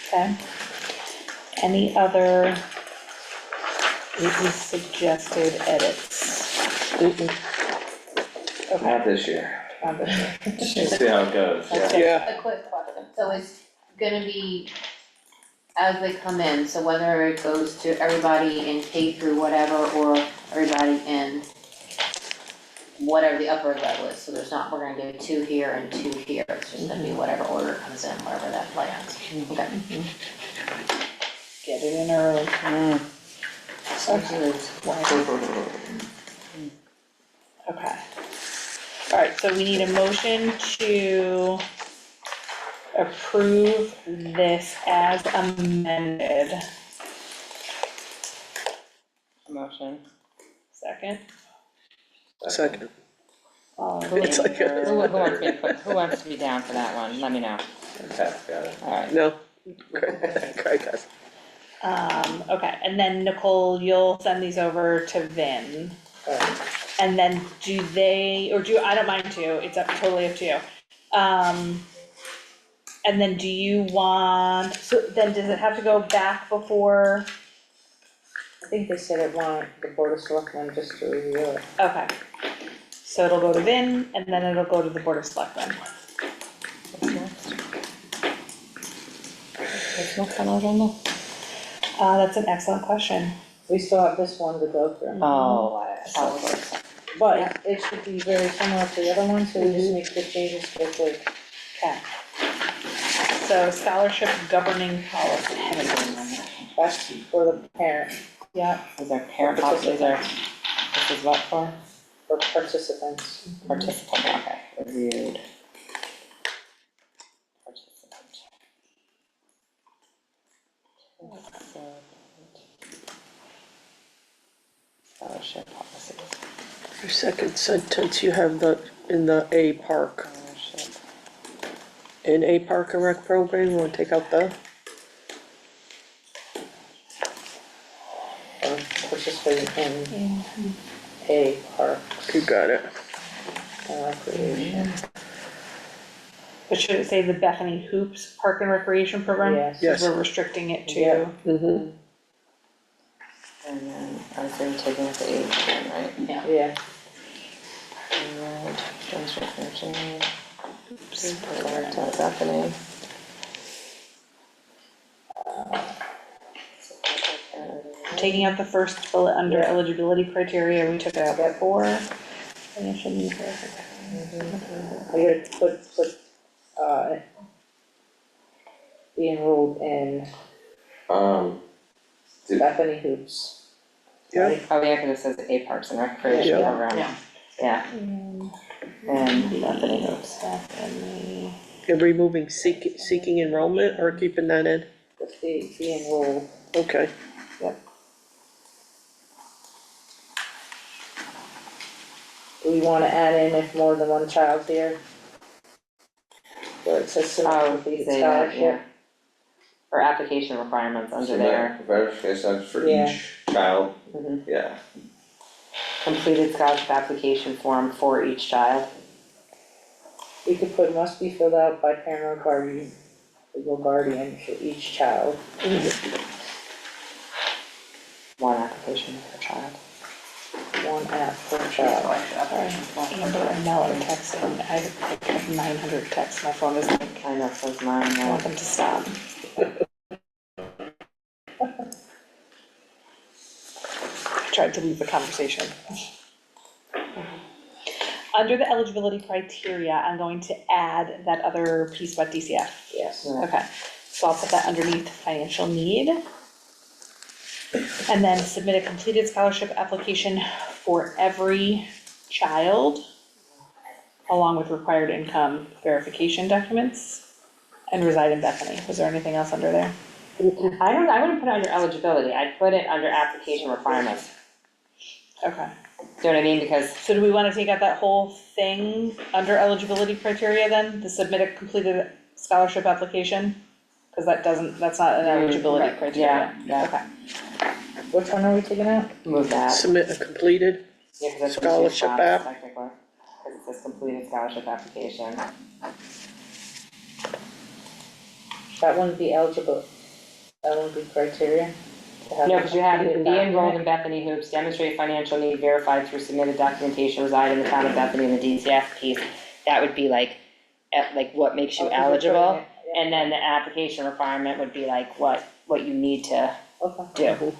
Okay. Any other suggested edits? Okay, Not this year. not this year. We'll see how it goes, yeah. Yeah, A quick question, so it's gonna be as they come in, so whether it goes to everybody in K through whatever, or everybody in whatever the upper level is, so there's not, we're gonna give 2 here and 2 here, it's just gonna be whatever order comes in, whatever that lands. Okay. Get it in early. Okay. Alright, so we need a motion to approve this as amended. Motion. Second? second. It's like a- Who wants to be down for that one? Let me know. Okay, got it. Alright. No? Craig has. Okay, and then Nicole, you'll send these over to Vin. And then do they, or do, I don't mind to, it's totally up to you. And then do you want, so then does it have to go back before, I think they said it wanted the board of selectmen just to review it. okay. So it'll go to Vin and then it'll go to the Board of Selectmen. There's no fun agenda? That's an excellent question. We still have this one to go through. Oh, I. But it should be very similar to the other one, so we just make the changes quickly. Okay. So scholarship governing policy. That's for the parent, Yeah, Is there parent policy, this is what for? for participants. Participant, okay, reviewed. Participant. Scholarship policies. Your second sentence, you have in the A Park. Scholarship. In A Park and Rec program, you wanna take out the? Or participating in a park You got it. and recreation. but should it say the Bethany Hoops Park and Recreation Program? Yes. Yes. Because we're restricting it to, Yeah. Mm-hmm. And then, I was gonna take out the age again, right? Yeah, Alright, demonstrate connection. Bethany. taking out the first bullet under Yeah. eligibility criteria, we took it out before. Financial needs. I gotta put, be enrolled in Bethany Hoops. Yeah. Right? Oh, yeah, cause it says A Parks and Recreation Yeah. Program. Yeah. Yeah, and Bethany Hoops. Bethany. And removing seeking enrollment or keeping that in? Just be enrolled. Okay. Do we wanna add in if more than one child's here? Where it says Oh, submit complete say that, yeah. scholarship. For application requirements under there, Verification for Yeah. each child, mhm. yeah. Completed scholarship application form for each child. We could put must be filled out by parent or guardian, legal guardian for each child. One application per child. app per child. Amber and Mel are texting, I have 900 texts, my phone is like, I know, so is mine, I want them to stop. I tried to leave the conversation. Under the eligibility criteria, I'm going to add that other piece about DCF. Yes. Okay, so I'll put that underneath financial need. And then submit a completed scholarship application for every child, along with required income verification documents, and reside in Bethany. Was there anything else under there? I wouldn't put it under eligibility, I'd put it under application requirements. Okay, Do you know what I mean? Because so do we wanna take out that whole thing under eligibility criteria then, the submit a completed scholarship application? Cause that's not an eligibility right, criteria. yeah. Okay, Which one are we taking out? move that. Submit a completed, Yeah, because that's in two Scholarship spots app. technically, because it says completed scholarship application. That wouldn't be eligible, that wouldn't be criteria? to have No, a because you have completed be enrolled document? in Bethany Hoops, demonstrate financial need verified through submitted documentation, reside in the town of Bethany in the DCF piece. That would be like what makes you Oh, 'cause we're putting eligible, it- yeah. and then the application requirement would be like what you need to Okay. do.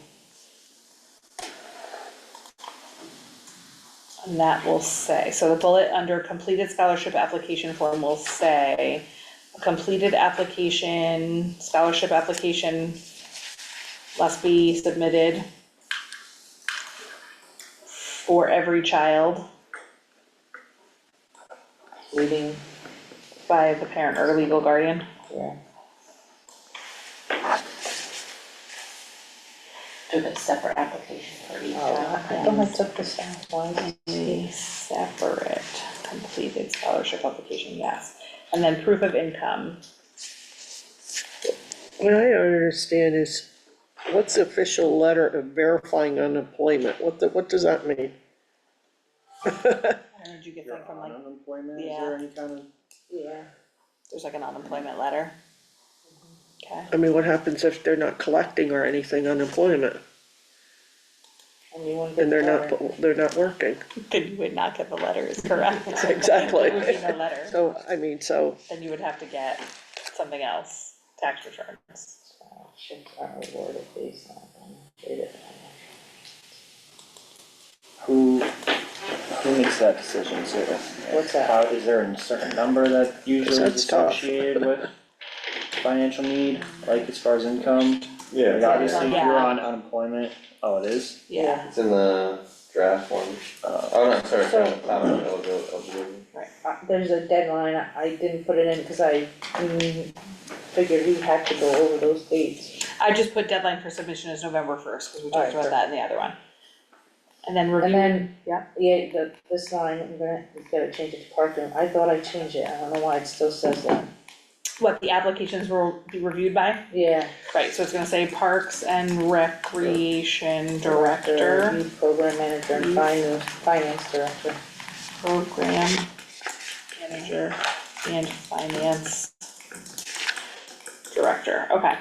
and that will say, so the bullet under completed scholarship application form will say, a completed application, scholarship application must be submitted for every child Reading, by the parent or legal guardian. yeah. Do the separate application for each Oh, child. I thought I took this out, why is it? A separate completed scholarship application, yes. And then proof of income. what I don't understand is, what's the official letter of verifying unemployment? What does that mean? I don't know, did you get that from like, unemployment, is there any kind of? Yeah. there's like an unemployment letter? Okay, I mean, what happens if they're not collecting or anything unemployment, And you wouldn't get and the letter. they're not working? then you would not get the letter, is correct. Exactly. There would be no letter, So, I mean, so, then you would have to get something else, tax returns. Scholarships are awarded based on completed. Who makes that decision, so? What's that? How, is there a certain number that usually is That's tough. associated with financial need, like as far as income? Yeah, Like obviously, if Yeah. you're on unemployment, oh, it is? Yeah, it's in the draft one. Oh, no, sorry, it's not eligibility. There's a deadline, I didn't put it in because I figured we had to go over those dates. I just put deadline for submission is November 1st, because we talked Alright, about that in the other one. And then review. And then, yeah. this line, I'm gotta change it to parking, I thought I changed it, I don't know why it still says that. What the applications will be reviewed by? Yeah. Right, so it's gonna say Parks and Recreation Director, Youth Program Manager and Finance Director. Program Manager, and Finance Director, okay.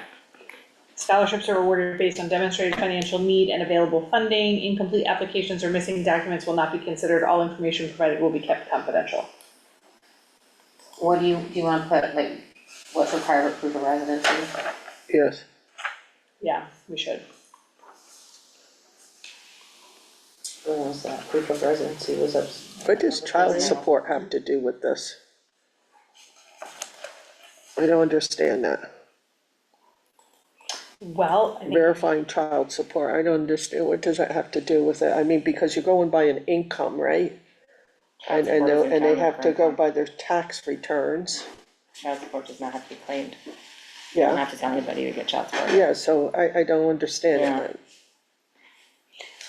Scholarships are awarded based on demonstrated financial need and available funding. Incomplete applications or missing documents will not be considered. All information provided will be kept confidential. What do you wanna put, like, what's required for proof of residency? yes. Yeah, we should. What was that, proof of residency was up. What does child support have to do with this? I don't understand that. Well, I think, Verifying child support, I don't understand, what does that have to do with it? I mean, because you're going by an income, right? And Child support is they accounted have for to go income. by their tax returns. Child support does not have to be claimed. You don't Yeah, have to tell anybody to get child support. yeah, so I don't understand Yeah. it.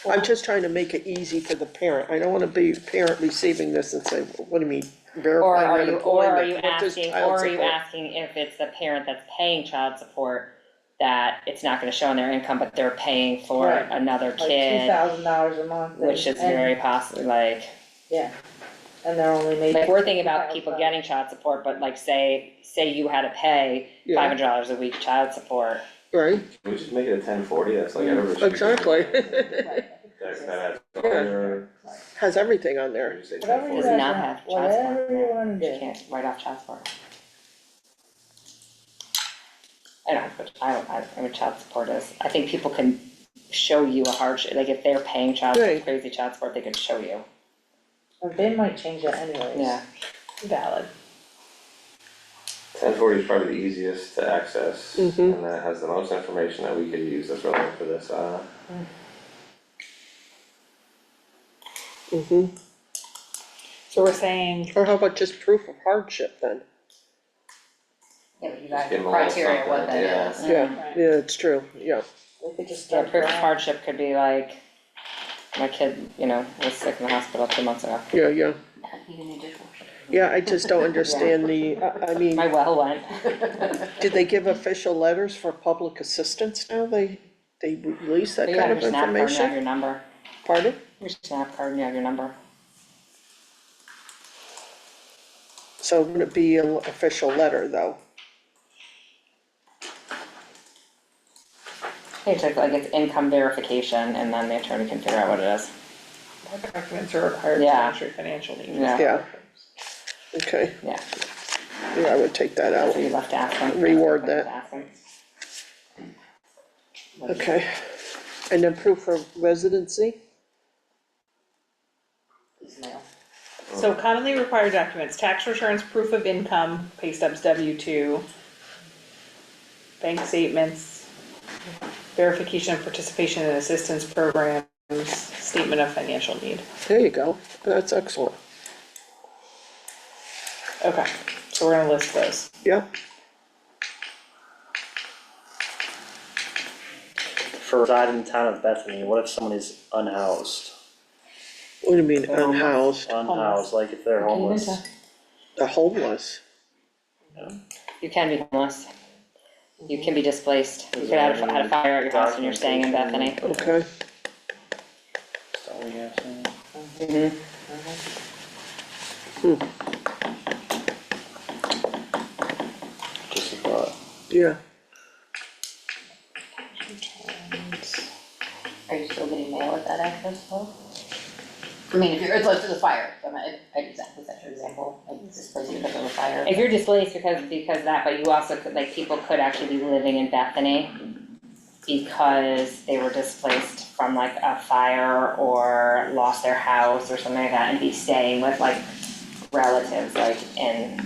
I'm just trying to make it easy for the parent. I don't wanna be a parent receiving this and say, what do you mean, Or verifying are unemployment? you What does asking, child or are you support- asking if it's the parent that's paying child support, that it's not gonna show on their income, but they're paying for Right. another Like kid, $2,000 a month. which is very possibly like, Yeah, and they're only making. like, we're thinking about people getting child support, but like, say you had to pay Yeah. $500 a week child support. Right, We just make it a 1040, that's like everybody should be. exactly. That that adds Yeah. your, Has everything on there. you say Whatever you 1040. Does guys not want, have child whatever support. you wanna You do. can't write off child support. I don't, but I don't know what child support is. I think people can show you a hardship, like if they're paying Right. crazy child support, they could show you. Well, they might change that anyways. Yeah. Valid. 1040 is probably the easiest to access, Mhm. and that has the most information that we could use that's relevant for this, Mm-hmm. So we're saying, Or how about just proof of hardship then? Yeah, but you Just got give 'em a little criteria what something, that is. Yeah, right. yeah, it's true, yeah. They could just Yeah, start proof of drawing. hardship could be like, my kid, was sick in the hospital 2 months ago. Yeah, yeah, Need a new dishwasher. yeah, I just don't understand I mean, My well went. did they give official letters for public assistance now? They release that You kind have of your SNAP card and you have information? your number. Pardon? Your SNAP card and you have your number. So would it be an official letter though? It's like it's income verification and then the attorney can figure out what it is. What documents are required to Yeah. demonstrate financial needs? Yeah. Yeah. Okay, Yeah, yeah, I would take that that's out, what you left to ask them. Reword that. To ask them. okay. And then proof of residency? Mail. So commonly required documents, tax returns, proof of income, pay stubs, W-2, bank statements, verification of participation in assistance programs, statement of financial need. There you go, that's excellent, Okay, so we're gonna list those. yep. For residing in the town of Bethany, what if someone is unhoused? What do you mean unhoused? Unhoused, like if they're homeless. The homeless? You can be homeless. You can be displaced. You could have had a fire at your house and you're staying in Bethany. Okay, Is that what you're saying? Just a thought. yeah, Are you still getting mail at that address though? I mean, if you're, it's like to the fire, so I use that, was that your example, like this place because of a fire? If you're displaced because of that, but you also could, like, people could actually be living in Bethany because they were displaced from like a fire or lost their house or something like that and be staying with like relatives like in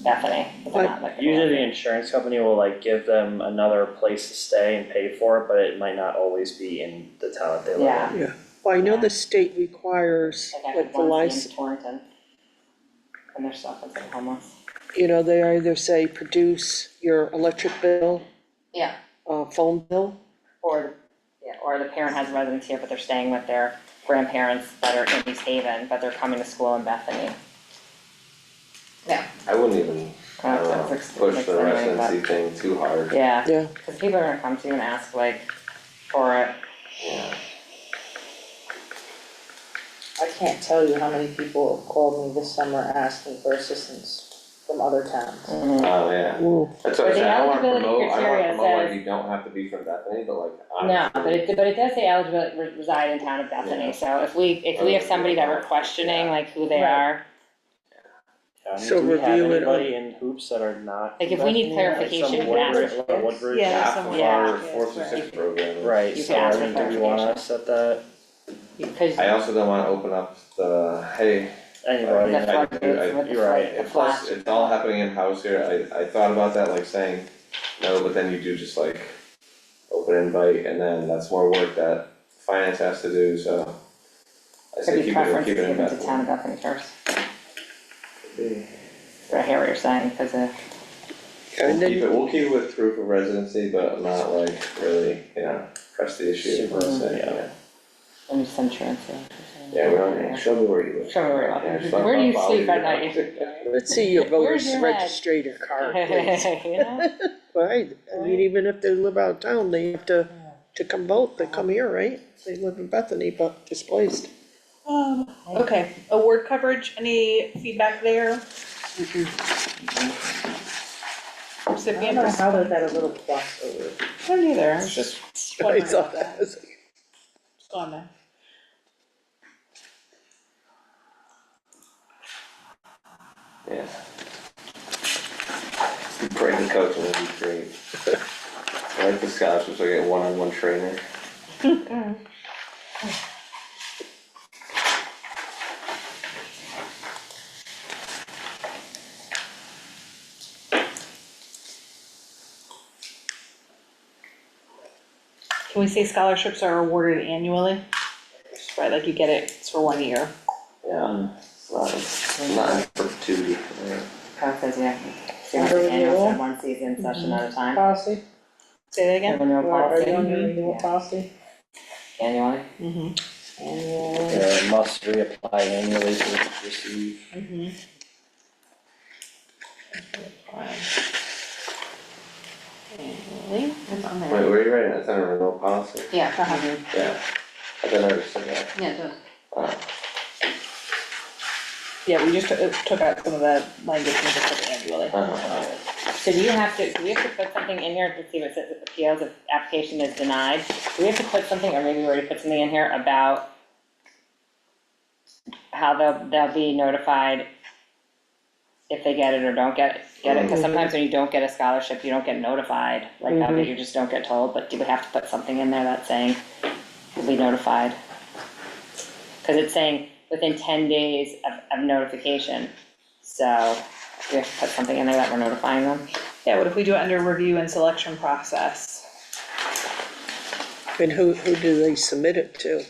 Bethany. But they're not, like, Usually the insurance company will like give them another place to stay and pay for it, but it might not always be in the town that they live in. Yeah. yeah. Well, I know the state requires, Like I like had for one license, in Torrington. And their stuff is like homeless. you know, they either say produce your electric bill, Yeah, phone bill. Or the parent has a residence here, but they're staying with their grandparents that are in East Haven, but they're coming to school in Bethany. I wouldn't even, I don't know, That's push the extenuating, but- residency thing too hard, Yeah, Yeah, cause people are gonna come to you and ask like for it. yeah. I can't tell you how many people have called me this summer asking for assistance from other towns. Oh, yeah. ooh, That's what I But the said, I don't wanna eligibility promote, I don't wanna criteria promote like says- you don't have to be from Bethany, but like, No, but honestly. it does say eligible reside in town of Bethany, Yeah. so if we have somebody that we're questioning, like who they Right. are. Yeah, I mean, So do we have review it anybody in hoops that are not? Like, from if we need Bethany? Like clarification, some we can ask Woodbridge, for- Woodbridge? Yeah, Half somewhere. of our Yeah, four through right. six program. Right, You so can ask I for mean, do we wanna clarification. set that, Cause I also don't wanna open up the, hey, anybody? the I- floodgates I- with the you're right. flood, the and plus, flash. it's all happening in-house here, I thought about that, like saying, no, but then you do just like open invite, and then that's more work that finance has to do, so. I Could say be keep preference it in given to Bethany. town of Bethany first. Be- I hear what you're saying, cause and We'll then, keep it with proof of residency, but not like really, press the issue, Super, let's say, yeah. and just insurance, Yeah, we don't, show me where you live. Show me where you live. Yeah, just Where do you follow sleep your at night? house. let's see your Where's voter's your head? registrator card, please. You know? Right, I mean, even if they live out of town, they have to come vote, they come here, right? They live in Bethany, but displaced. Okay, award coverage, any feedback there? I Recipient, don't know how they got a little plus over it. I don't either, I was just I wondering saw about that. that. Just on there. Yeah. Brandon coaching would be great. I like the scholarships, I get one-on-one trainer. Can we say scholarships are awarded annually? Right, like you get it, it's for 1 year. Yeah, it's not in perpetuity, right? Kyle says, yeah, so it's annual, so one season session at a time. Policy, Say that again? Renewal are policy, you on your Mhm. renewal Yeah. policy? annually. Mm-hmm. Annual, Must reapply annually to receive. Mm-hmm. Annually. It's on Wait, there. where are you writing, it's on a renewal policy? Yeah, Yeah, I didn't understand that. yeah, it does. Yeah, we just took out some of the language and just put annually. So do we have to put something in here to see what says that the PO's application is denied? Do we have to put something, or maybe we already put something in here about how they'll be notified if they get it or don't get it? Because sometimes when you don't get a scholarship, you don't get notified, like that, you just don't get told, but do we have to put something in there that's saying you'll be notified? Because it's saying within 10 days of notification, so we have to put something in there that we're notifying them? Yeah, what if we do it under review and selection process? And who do they submit it to?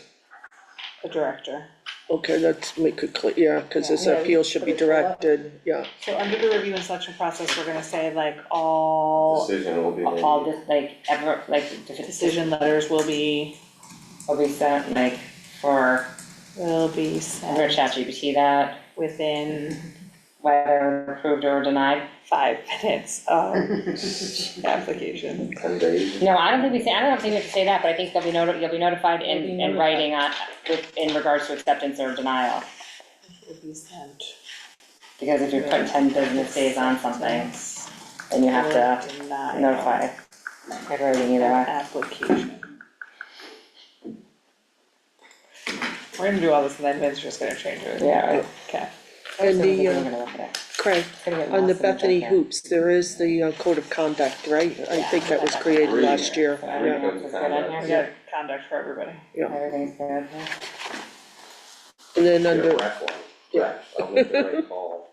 The director. Okay, let's make it clear, yeah, cause this Yeah, appeal should be put it correct. directed, yeah. So under the review and selection process, we're gonna say like all Decision will be made. All just decision letters will be sent, like, for, will be I'm gonna sent ChatGPT that, within whether approved or denied. 5 minutes of application. 10 days. No, I don't think we have to say that, but I think you'll be notified in writing on, in regards to acceptance or denial. Will be sent. Because if you're putting 10 business days on something, then you have to Denial notify everything either way. application. We're gonna do all this and then Vin's just gonna change it. Yeah. Okay. And the, I'm gonna look at it. Craig, It's gonna get on the lost in Bethany check hoops, there is the code of conduct, right? I think that was created last year, there. yeah. Everything else is good on We here? got conduct for everybody. Everything's good. And then Get a under, ref one. Yeah. I'll make the right call.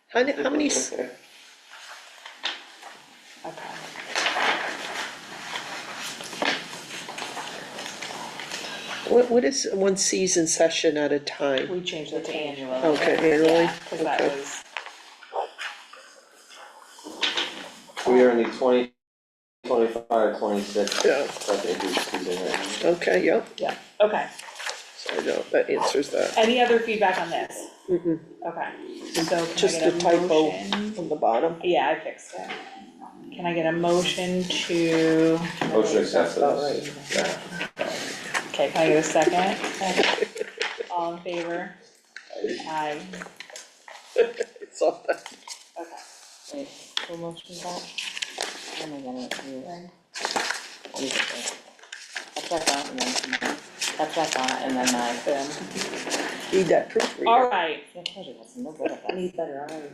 how many, Okay. what is one season session at a time? We changed it to annual. Okay, annually, Yeah, cause that okay. was, We are in the 20, 25, 26. Yeah. I think it's season right now. Okay, yep, okay. so I know, that answers that. Any other feedback on this? Mhm. Okay, so can Just I get the a typo motion? on the bottom. Yeah, I fixed it. Can I get a motion to, Motion accepts about this. Yeah. okay, can I get a second? All in favor? Aye. It's all that. Okay. Wait, who motioned that? Oh my god, that's what I thought, and then, that's what I thought, and then I, Need that proofreader. All right, I told you, that's no good at that. need better eyes.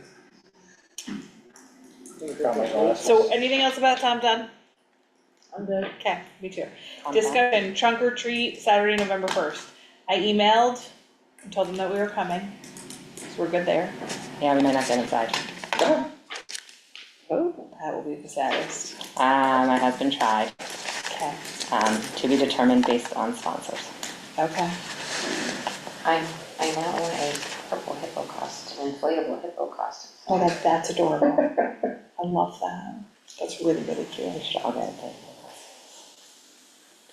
Got my glasses. so anything else about Tom Dunn? I'm good. Okay, me too. Tom Discussion, trunk or treat, Saturday, November 1st. I emailed and told them that we were coming, so we're good there. Yeah, we might not get inside. Oh, That will be the saddest. My husband tried, Okay, to be determined based on sponsors. okay. I now own a purple hippo costume, inflatable hippo costume. Oh, that's adorable. I love that. That's really, really cute. We should all get it.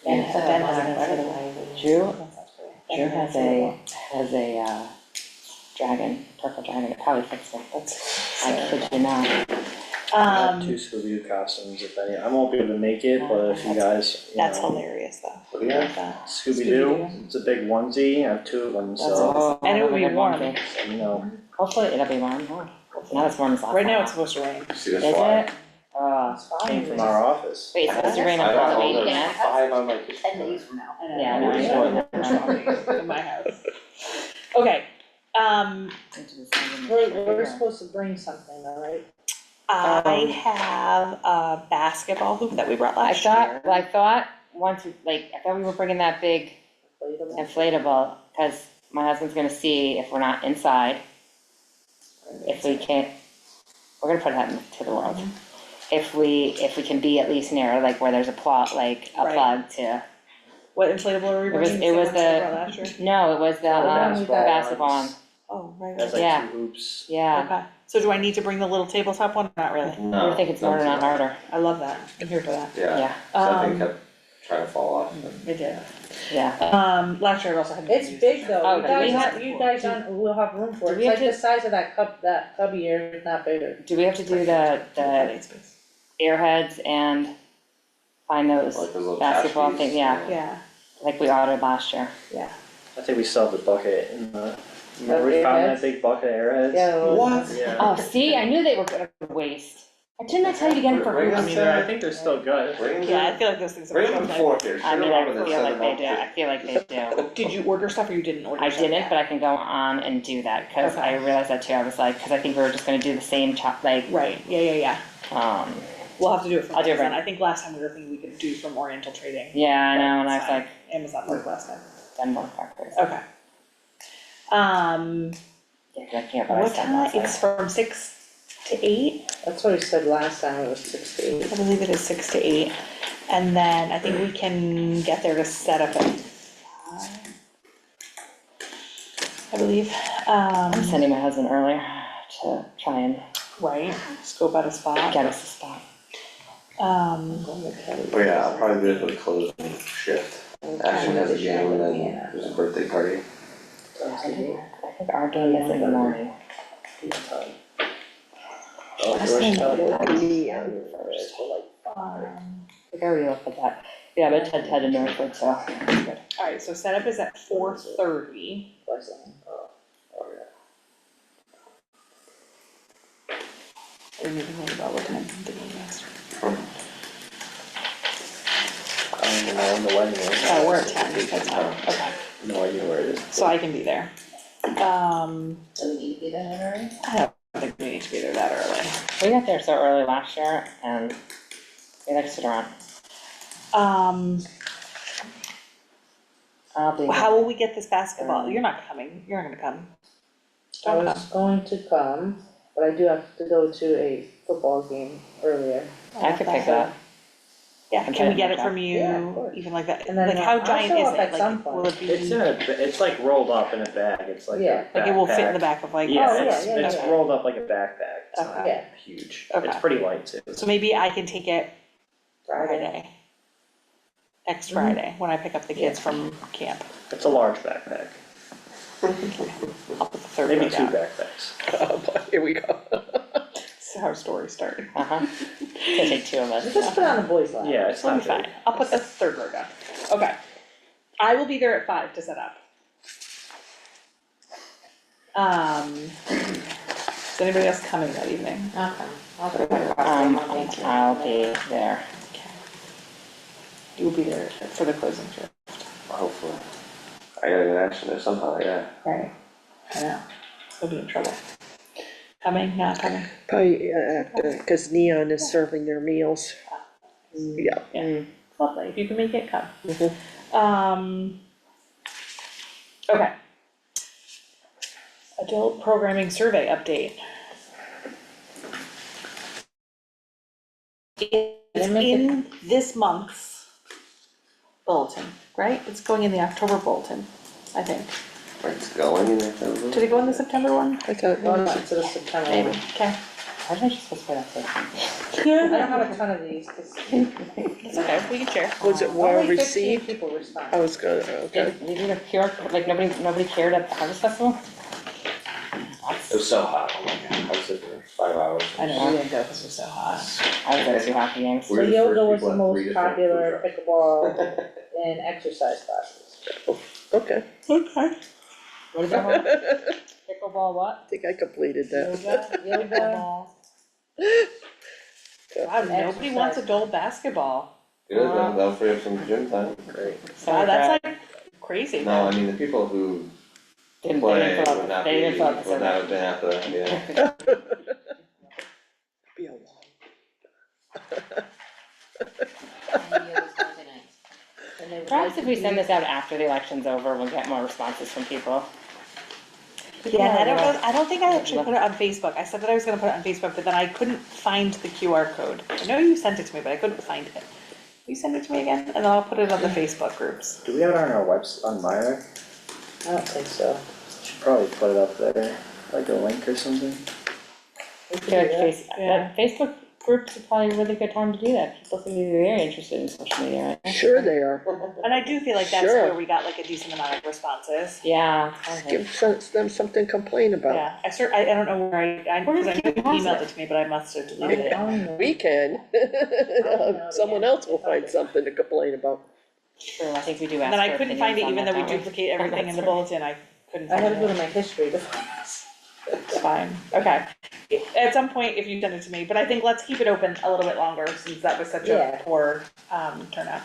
And Yeah, Ben has it. Drew has a dragon, purple dragon, it probably fits it. I kid you not. I have 2 Scooby-Doo costumes, if any, I won't be able to make it, but if you guys, you That's know, hilarious though. What do you I got? love that. Scooby-Doo, it's a big onesie, I have 2 of them, so, And it would be warm. so, you know. Hopefully it'll be warm, no, not as warm as last time. Right now it's supposed to rain. You see this Is fly? it? Oh, Came from our office. wait, it's supposed to rain I on don't Halloween, know, there's yeah? 5 on my kitchen. 10 days from now. Yeah, no, We're I just know. going In my house. Okay, into the sand. We're supposed to bring something, though, right? I have a basketball hoop that we brought I last year. thought once, I thought we were bringing that big inflatable, cause my husband's gonna see if we're not inside. If we can't, we're gonna put it out into the world. If we can be at least near, like where there's a plot, like a Right. plug to, What inflatable are we It was- bringing? it was Same ones we the- brought last year? no, it was the basketball one, Oh, right, Has right. Yeah. like two hoops. yeah. Okay, so do I need to bring the little tabletop one? Not really. I would think it's smarter, not harder, I love that. I'm here for that. Yeah, something Um, kept trying to fall off. It did. yeah. Last year I also had. It's big though, Oh, you do guys, we have- you guys will have room for do it, we it's have like the to- size of that cubby here, if not bigger. Do we have to do the airheads and find those Like those little basketball tchotchkes, things, yeah, Yeah, like we ordered last year? I think we still have the bucket in the, remember we Of found airheads? that big bucket of airheads? Yeah. What? Yeah. Oh, see, I knew they were gonna waste. Didn't I tell you to get them for Bring I them hoops? mean, I think they're still good. Bring them, yeah, I feel like those things are. bring them forth here, I should mean, have I been feel like they sent do, them I feel like they do. Did you order stuff or you didn't order I stuff? didn't, but I can go on and do that, cause I Okay. realized that too, I was like, cause I think we were just gonna do the same like, Right, yeah. We'll have to do it from I'll do it Amazon. right. I think last time we were thinking we could do from Oriental Trading. yeah, I know, and I was It's fine. like, Amazon worked last time. Denver factors. Okay. Yeah, 'cause I can't buy What stuff time? outside. It's from 6 to 8. That's what we said last time, it was 6 to 8. I believe it is 6 to 8. And then I think we can get there to set up at 5. I believe, I'm sending my husband earlier to try and right, scope out a spot. get us a spot. Oh yeah, I'll probably be able to close shift. Ashton has a game and then there's a birthday party. I think our game is in the morning. Oh, George Town. Neon. I think I already looked at that. Yeah, but Ted and Northwood, so that's good. Alright, so setup is at 4:30. Are you thinking about what time the game is? I don't know when the wedding is. Oh, we're at 10, that's fine, okay, No idea where it is. so I can be there. Do we need to be there early? I don't think we need to be there that early. We got there so early last year and we like to sit around. I'll be. How will we get this basketball? You're not coming, you're not gonna come. I Don't was going to come, but I do have to go to a football game earlier. I could pick it up. Yeah, Okay. can we get it from Yeah, of you, course. even like that, And then like how I'll giant show is up at it, some like, point. will it be? It's in a, it's like rolled up in a bag, it's like a Yeah. Like it will fit in the backpack. back of like. Yeah, Oh, it's, yeah, it's yeah. rolled up like a backpack, it's not Yeah. huge, Okay. it's pretty light too. So maybe I can take it Friday. Friday. Next Friday, when I pick up the kids from camp. It's a large backpack, I'll put the third maybe one 2 down. backpacks. Oh, boy, here we go. This is how our story started. Uh-huh. It's gonna take 2 of us. Just put it on the boys' lap. Yeah, it's It'll not be fine, big. I'll put the third row down. Okay. I will be there at 5 to set up. Is anybody else coming that evening? Okay, I'll put my costume on, thank you. I'll be there. Okay. You will be there for the closing shift. Hopefully. I gotta get action there somehow, yeah. Right. I know, we'll be in trouble. Coming, not coming? Probably, because Neon is serving their meals. Yeah. Lovely, if you can make it, come. Mhm. Okay. Adult programming survey update. It's in this month's bulletin, right? It's going in the October bulletin, I think. It's going in there. Did it go in the September one? I thought, Well, no, it's a September. Maybe, okay. How did I just supposed to put that I don't have a ton of these, 'cause It's okay, we can share. was it well only 15 received? people responded. I was gonna, okay. Did you do a QR, like nobody cared at the Harvest Festival? It was so hot, oh my god, I was sitting there 5 hours. I know, we didn't go because it was so hot. I was at 2 hockey games. So We're the yoga first was people the at most 3 different popular food pickleball and exercise classes. Okay. Okay. What is that called? Pickleball what? I think I completed that. Yoga, Wow, nobody wants adult basketball. Good, that'll free up some gym time. Great. Wow, that's like crazy. No, I mean, the people who Didn't, play they didn't fill would out, not they be, didn't fill out the would not survey. have been at the, yeah. Be a long. Any of those continents. And they would Perhaps like if to we be- send this out after the election's over, we'll get more responses from people. Yeah, and I don't think I actually put it on Facebook. I said that I was gonna put it on Facebook, but then I couldn't find the QR code. I know you sent it to me, but I couldn't find it. Will you send it to me again, and then I'll put it on the Facebook groups. Do we have it on our website, on Myrick? I don't think so. Should probably put it up there, like a link or something. We could Yeah, do that. Yeah. Facebook groups are probably a really good time to do that. People seem to be very interested in social media right now. Sure they are. And I do feel like that's Sure. where we got like a decent amount of responses. Yeah, totally. Give them something to complain about. Yeah, I don't know where Where because did I Kim know you post emailed it? it to me, but I must have deleted it. Oh, We can. Someone else will find something to complain about. True, I think we do ask And then I for couldn't find it, opinions on even that, though we don't we? duplicate everything in the That's right. bulletin, I couldn't I find had to go to it. my history to find this. It's fine, okay. At some point, if you send it to me, but I think let's keep it open a little bit longer, since that was such a Yeah. poor, turnout.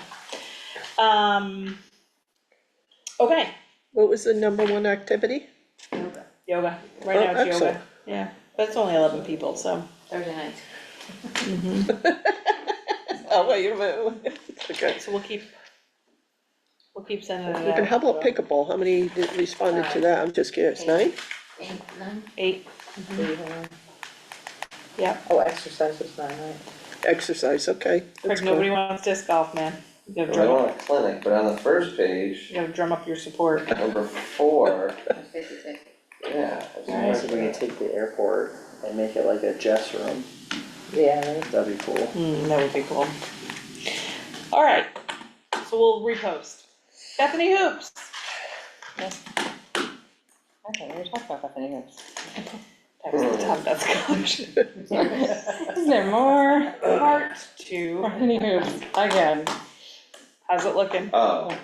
Okay, What was the number one activity? yoga, right now it's yoga, Excellent. yeah, but it's only 11 people, so. Thursday nights. Oh, wait a minute. Okay. So we'll keep sending it out. Even how about pickleball? How many responded to that? I'm just curious. 9? 8, 9? 8, yeah, Oh, exercise was not right. Exercise, okay. That's Craig, cool. nobody wants disc golf, man. You gotta I drum up, want a clinic, but on the first page, you gotta drum up your support. number 4, 56. yeah. Nice if we could take the airport and make it like a Jess room, Yeah, right. that'd be cool. That would be cool. All right, so we'll repost. Bethany Hoops. Okay, we were talking about Bethany Hoops. That was the top, that's scholarship. Is there more? Part 2, Bethany Hoops, again. how's it looking? Oh,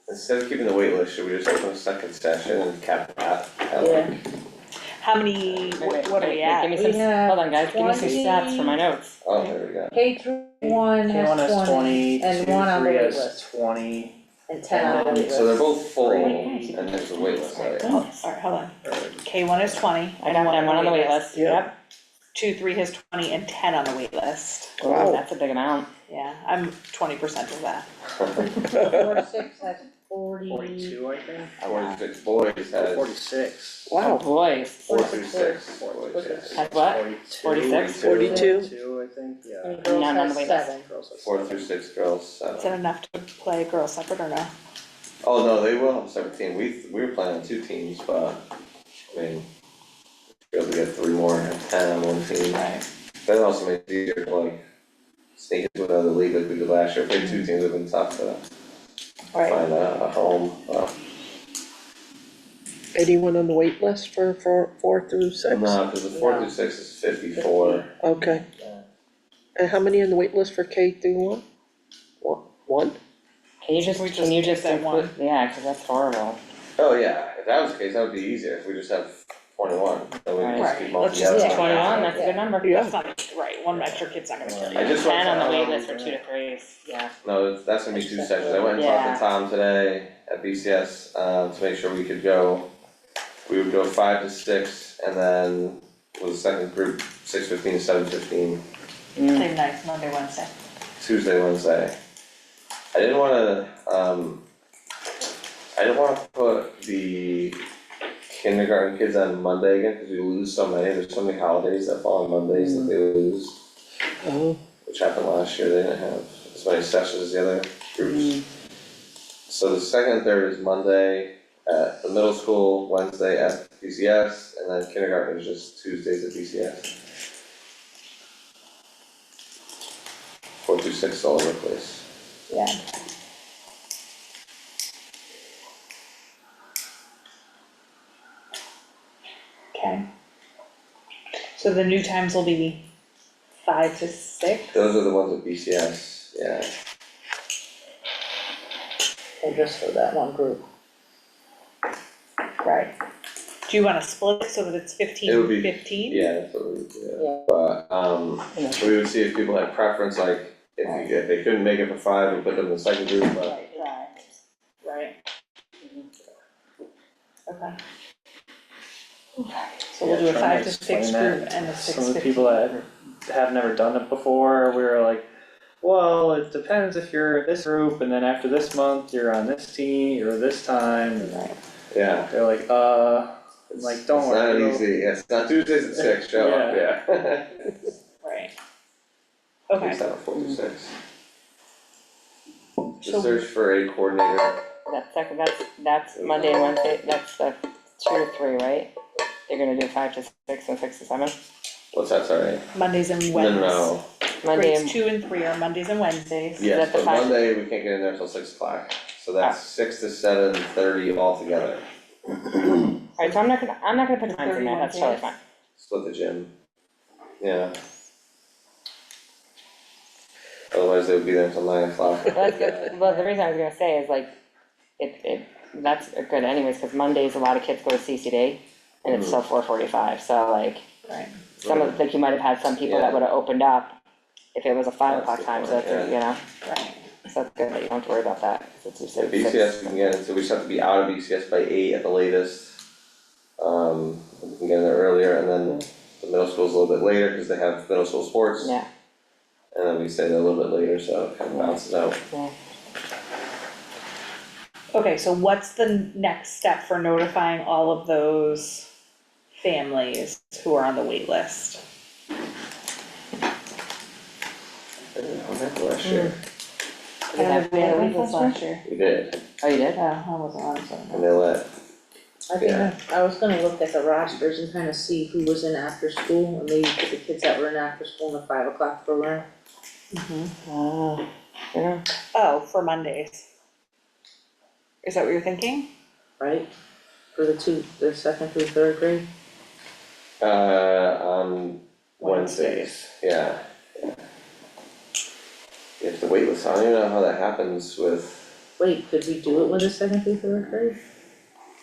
instead of keeping the wait list, should we just open a second session and cap that? Yeah. How many, what are we at? Give me We some, have hold on guys, give me some 20. stats for my notes. Oh, there we go. K through 1 K1 has has 20, and 2, one on the 3 wait has list, 20, and 10 on the wait list. So they're both full, Three. and there's a wait list, right? Alright, hold on. K1 is 20. I got that one on the wait list, Yeah. yep. 2, 3 has 20 and 10 on the wait list. Wow, that's a big amount. Yeah, I'm 20% of that. 4-6 has 40. 42, I think, 46 boys has 46. Oh, Wow, boys. 4 through 6 boys, yes. Has what? 42. 42. 42, I think, yeah. And girls None on has the wait list. 7. Girls have 4 7. through 6 girls, Is that 7. enough to play girls separate or no? Oh, no, they will have a separate team. We were playing on 2 teams, but, I mean, be able to get 3 more and 10 on one team. Right. That also makes it easier to like sneak into another league like we did last year. Played 2 teams, have been tough to Right. find a home. anyone on the wait list for 4 through 6? No, because the 4 through 6 is 54. Okay. And how many on the wait list for K through 1? 1? Can you just, We can you just say one. include, yeah, cause that's horrible. Oh, yeah, if that was the case, that would be easier, if we just have 21, then we can just keep them all Let's just together. do 21, that's a good number. That's not, right, one extra kid's not gonna kill you. I just went 10 on the to, wait list for 2 to 3s, yeah. No, that's gonna be 2 sessions. I went and talked to Tom today at BCS, to make sure we could go. We would go 5 to 6, and then with the second group, 6:15 to 7:15. Same night, Monday, Wednesday. Tuesday, Wednesday. I didn't wanna put the kindergarten kids on Monday again, cause we lose so many, there's so many holidays that fall on Mondays that they lose, Oh, which happened last year, they didn't have as many sessions as the other groups. So the second and third is Monday at the middle school, Wednesday at BCS, and then kindergarten is just Tuesdays at BCS. 4 through 6 all over the place. Yeah. Okay. So the new times will be 5 to 6? Those are the ones at BCS, yeah. And just for that one group. Right. Do you wanna split it so that it's 15, It would be- 15? Yeah, that's what we would do, Yeah. but, we would see if people had preference, like, if they couldn't make it for 5, we put them in the second group, but Right. Okay. So we'll do a Yeah, 5 trying to to 6 explain group that and a to 6 some of the people that have never done it before, we were like, well, it depends if you're this group, and then after this month, you're on this team, or this time, and Right. Yeah. they're like, don't worry. It's not easy, it's not Tuesdays at 6, show up, yeah. Right. At Okay, least out of 4 to 6. So- Just search for a coordinator. That's Monday and Wednesday, that's the 2 to 3, right? You're gonna do 5 to 6 and 6 to 7? What's that, sorry? Mondays and No, Wednesdays. no, Monday Grades and, 2 and 3 are Mondays and Wednesdays. yes, that the but 5? Monday, we can't get in there until 6 o'clock, so that's 6 to 7:30 altogether. alright, so I'm not gonna put times in there, that's totally fine. Split the gym. Yeah. Otherwise, they would be there until 9 o'clock. Well, that's good, well, the reason I was gonna say is like, that's good anyways, cause Mondays, a lot of kids go to CCD, and it's still 4:45, so like, Right. some of, like, you might have had some people that Yeah. would've opened up if it was a 5 That's o'clock the time, so point, that's, yeah. you know, Right. so it's good that you don't have to worry about that, 'cause it's Yeah, usually BCS 6. we can get into, we just have to be out of BCS by 8 at the latest. We can get in there earlier, and then the middle school's a little bit later, cause they have middle school sports. Yeah, And then we stay there a little bit later, so it kind of bounces out. yeah. Okay, so what's the next step for notifying all of those families who are on the wait list? Last year, Did we have We had a wait wait list last year. we did, Oh, you did? Yeah, I wasn't on, so. and they let, I think I was gonna look at the rosters and kind of see who was in after school, and maybe put the kids that were in after school in the 5 o'clock program. Yeah, Oh, for Mondays. Is that what you're thinking? Right? For the second through third grade? on Wednesdays, yeah. You have to wait list, I don't even know how that happens with, Wait, could we do it with the second through third grade?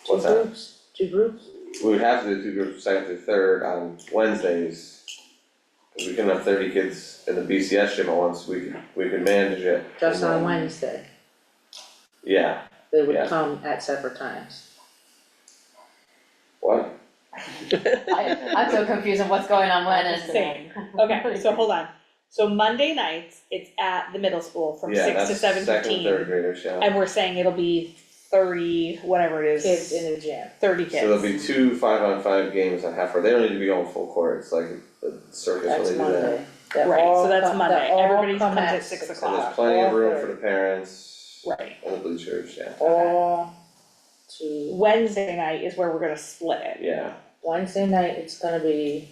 what's that? Two groups? We would have to do 2 groups, second through third on Wednesdays. Cause we couldn't have 30 kids in the BCS gym at once, we could manage it. Just and on then- Wednesday, Yeah, they would Yeah. come at separate times. what? I'm so confused on what's going on when it's. Same. Okay, so hold on. So Monday nights, it's at the middle school from Yeah, 6 to that's second and 7:15. third graders, yeah. And we're saying it'll be 30, whatever it is. Kids in the gym. 30 kids. So there'll be 2 5-on-5 games at half, or they don't need to be going full court, it's like the circus when That's they do that. Monday. They Right, all so that's come- Monday. they all Everybody come comes at 6 And o'clock. there's plenty of all room third. for the parents Right. and the bleachers, yeah. All to, Wednesday night is where we're gonna split it. Yeah, Wednesday night, it's gonna be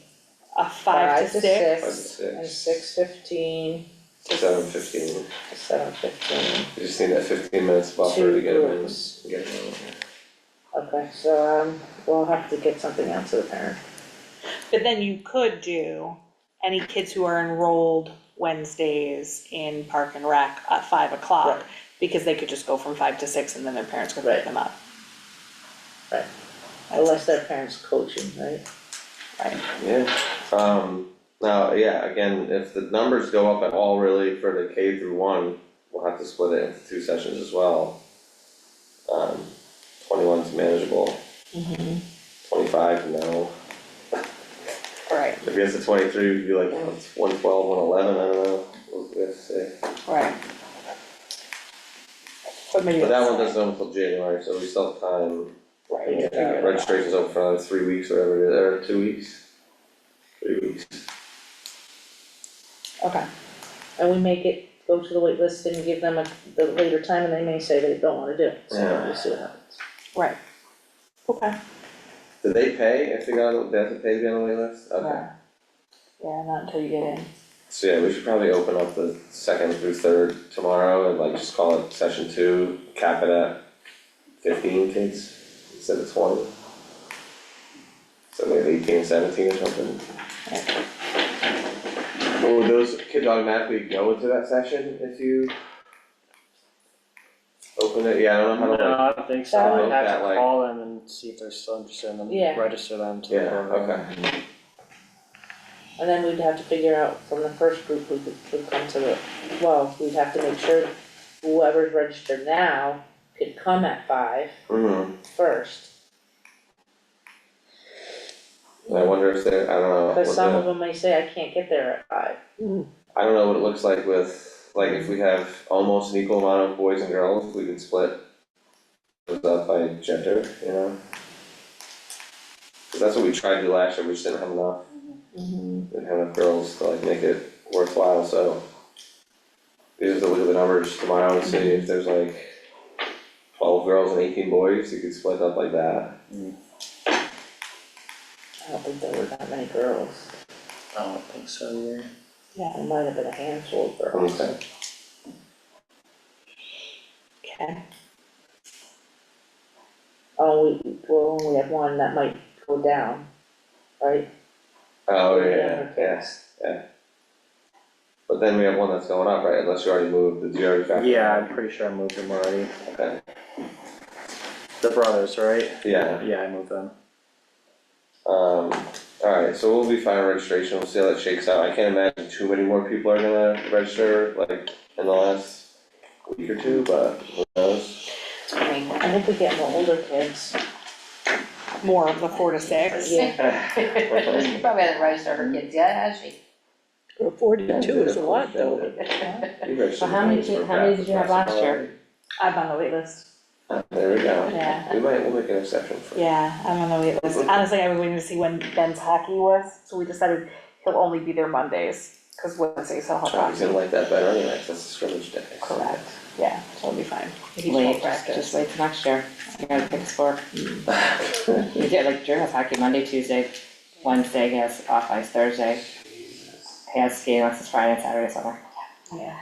A 5 to 6. 5 to and 6, 6:15 to 7:15. to 7:15. You just need that 15 minutes buffer Two to get them in, groups. get them in. Okay, so, we'll have to get something out to the parent. But then you could do any kids who are enrolled Wednesdays in Park and Rec at 5 o'clock. Right. Because they could just go from 5 to 6 and then their parents could pick Right. them up. Right. That's Unless their parents coaching, right? Right. Yeah, now, yeah, again, if the numbers go up at all really for the K through 1, we'll have to split it into 2 sessions as well. 21's manageable, 25, no. Right, If it gets to 23, we'd be like, oh, it's 112, 111, I don't know, what we have to say. right. But maybe But that that's one doesn't open until January, so we still have time. right, to figure it out. Registration's open for another 3 weeks or whatever it is, or 2 weeks. 3 weeks. Okay, And we make it go to the wait list and give them the later time, and they may say they don't wanna do it, so Yeah. we'll see what happens. right. Okay. Do they pay if they got, they have to pay to be on the wait list? Okay. Yeah. Yeah, not until you get in. So yeah, we should probably open up the second through third tomorrow and like just call it session 2, cap it at 15 kids instead of 20. So maybe 18, 17 or something. Or would those kids automatically go into that session if you open it? Yeah, I don't know how to No, like, I don't think so, That I'd would- have that, to like- call them and see if they're still interested and Yeah. then register them to the yeah, program. okay. And then we'd have to figure out from the first group who could come to the, well, we'd have to make sure whoever's registered now could come at 5 Mm-hmm, first. And I wonder if they're, I don't know. Cause what some the- of them may say, I can't get there at 5. I don't know what it looks like with, like, if we have almost an equal amount of boys and girls, we could split those up by gender, you know? 'Cause that's what we tried to do last year, we just didn't have enough. Didn't have enough girls to like make it worthwhile, so. We just have to look at the numbers tomorrow and see if there's like 12 girls and 18 boys, you could split up like that. I don't think there were that many girls. I don't think so either. There might have been a handful of girls. Okay. Okay. Oh, we only have one that might go down, right? Oh, For the yeah, younger yes, yeah. But then we have one that's going up, right, unless you already moved, did you already factor? Yeah, I'm pretty sure I moved them already. Okay, The brothers, right? yeah, Yeah, I moved them. alright, so we'll be fine on registration, we'll see how that shakes out, I can't imagine too many more people are gonna register, like, in the last week or two, but who knows? I think we're getting the older kids. More of the 4 to 6. Yeah. She probably hasn't registered her kids yet, has she? 42 is a lot though. You registered So how many for did- how many did you have last year? I'm on the wait list. There we go. Yeah. We'll make an exception for you. Yeah, I'm on the wait list. Honestly, I was waiting to see when Ben's hockey was, so we decided he'll only be there Mondays, cause Wednesdays he'll have He's gonna hockey. like that better anyway, 'cause that's a scrimmage day. Correct, yeah, so it'll be fine. He's full Wait, practice. just wait till next year, you gotta pick a sport. You get like Drew has hockey Monday, Tuesday, Wednesday, he has off ice Thursday. He has skiing lessons Friday and Saturday summer. Yeah.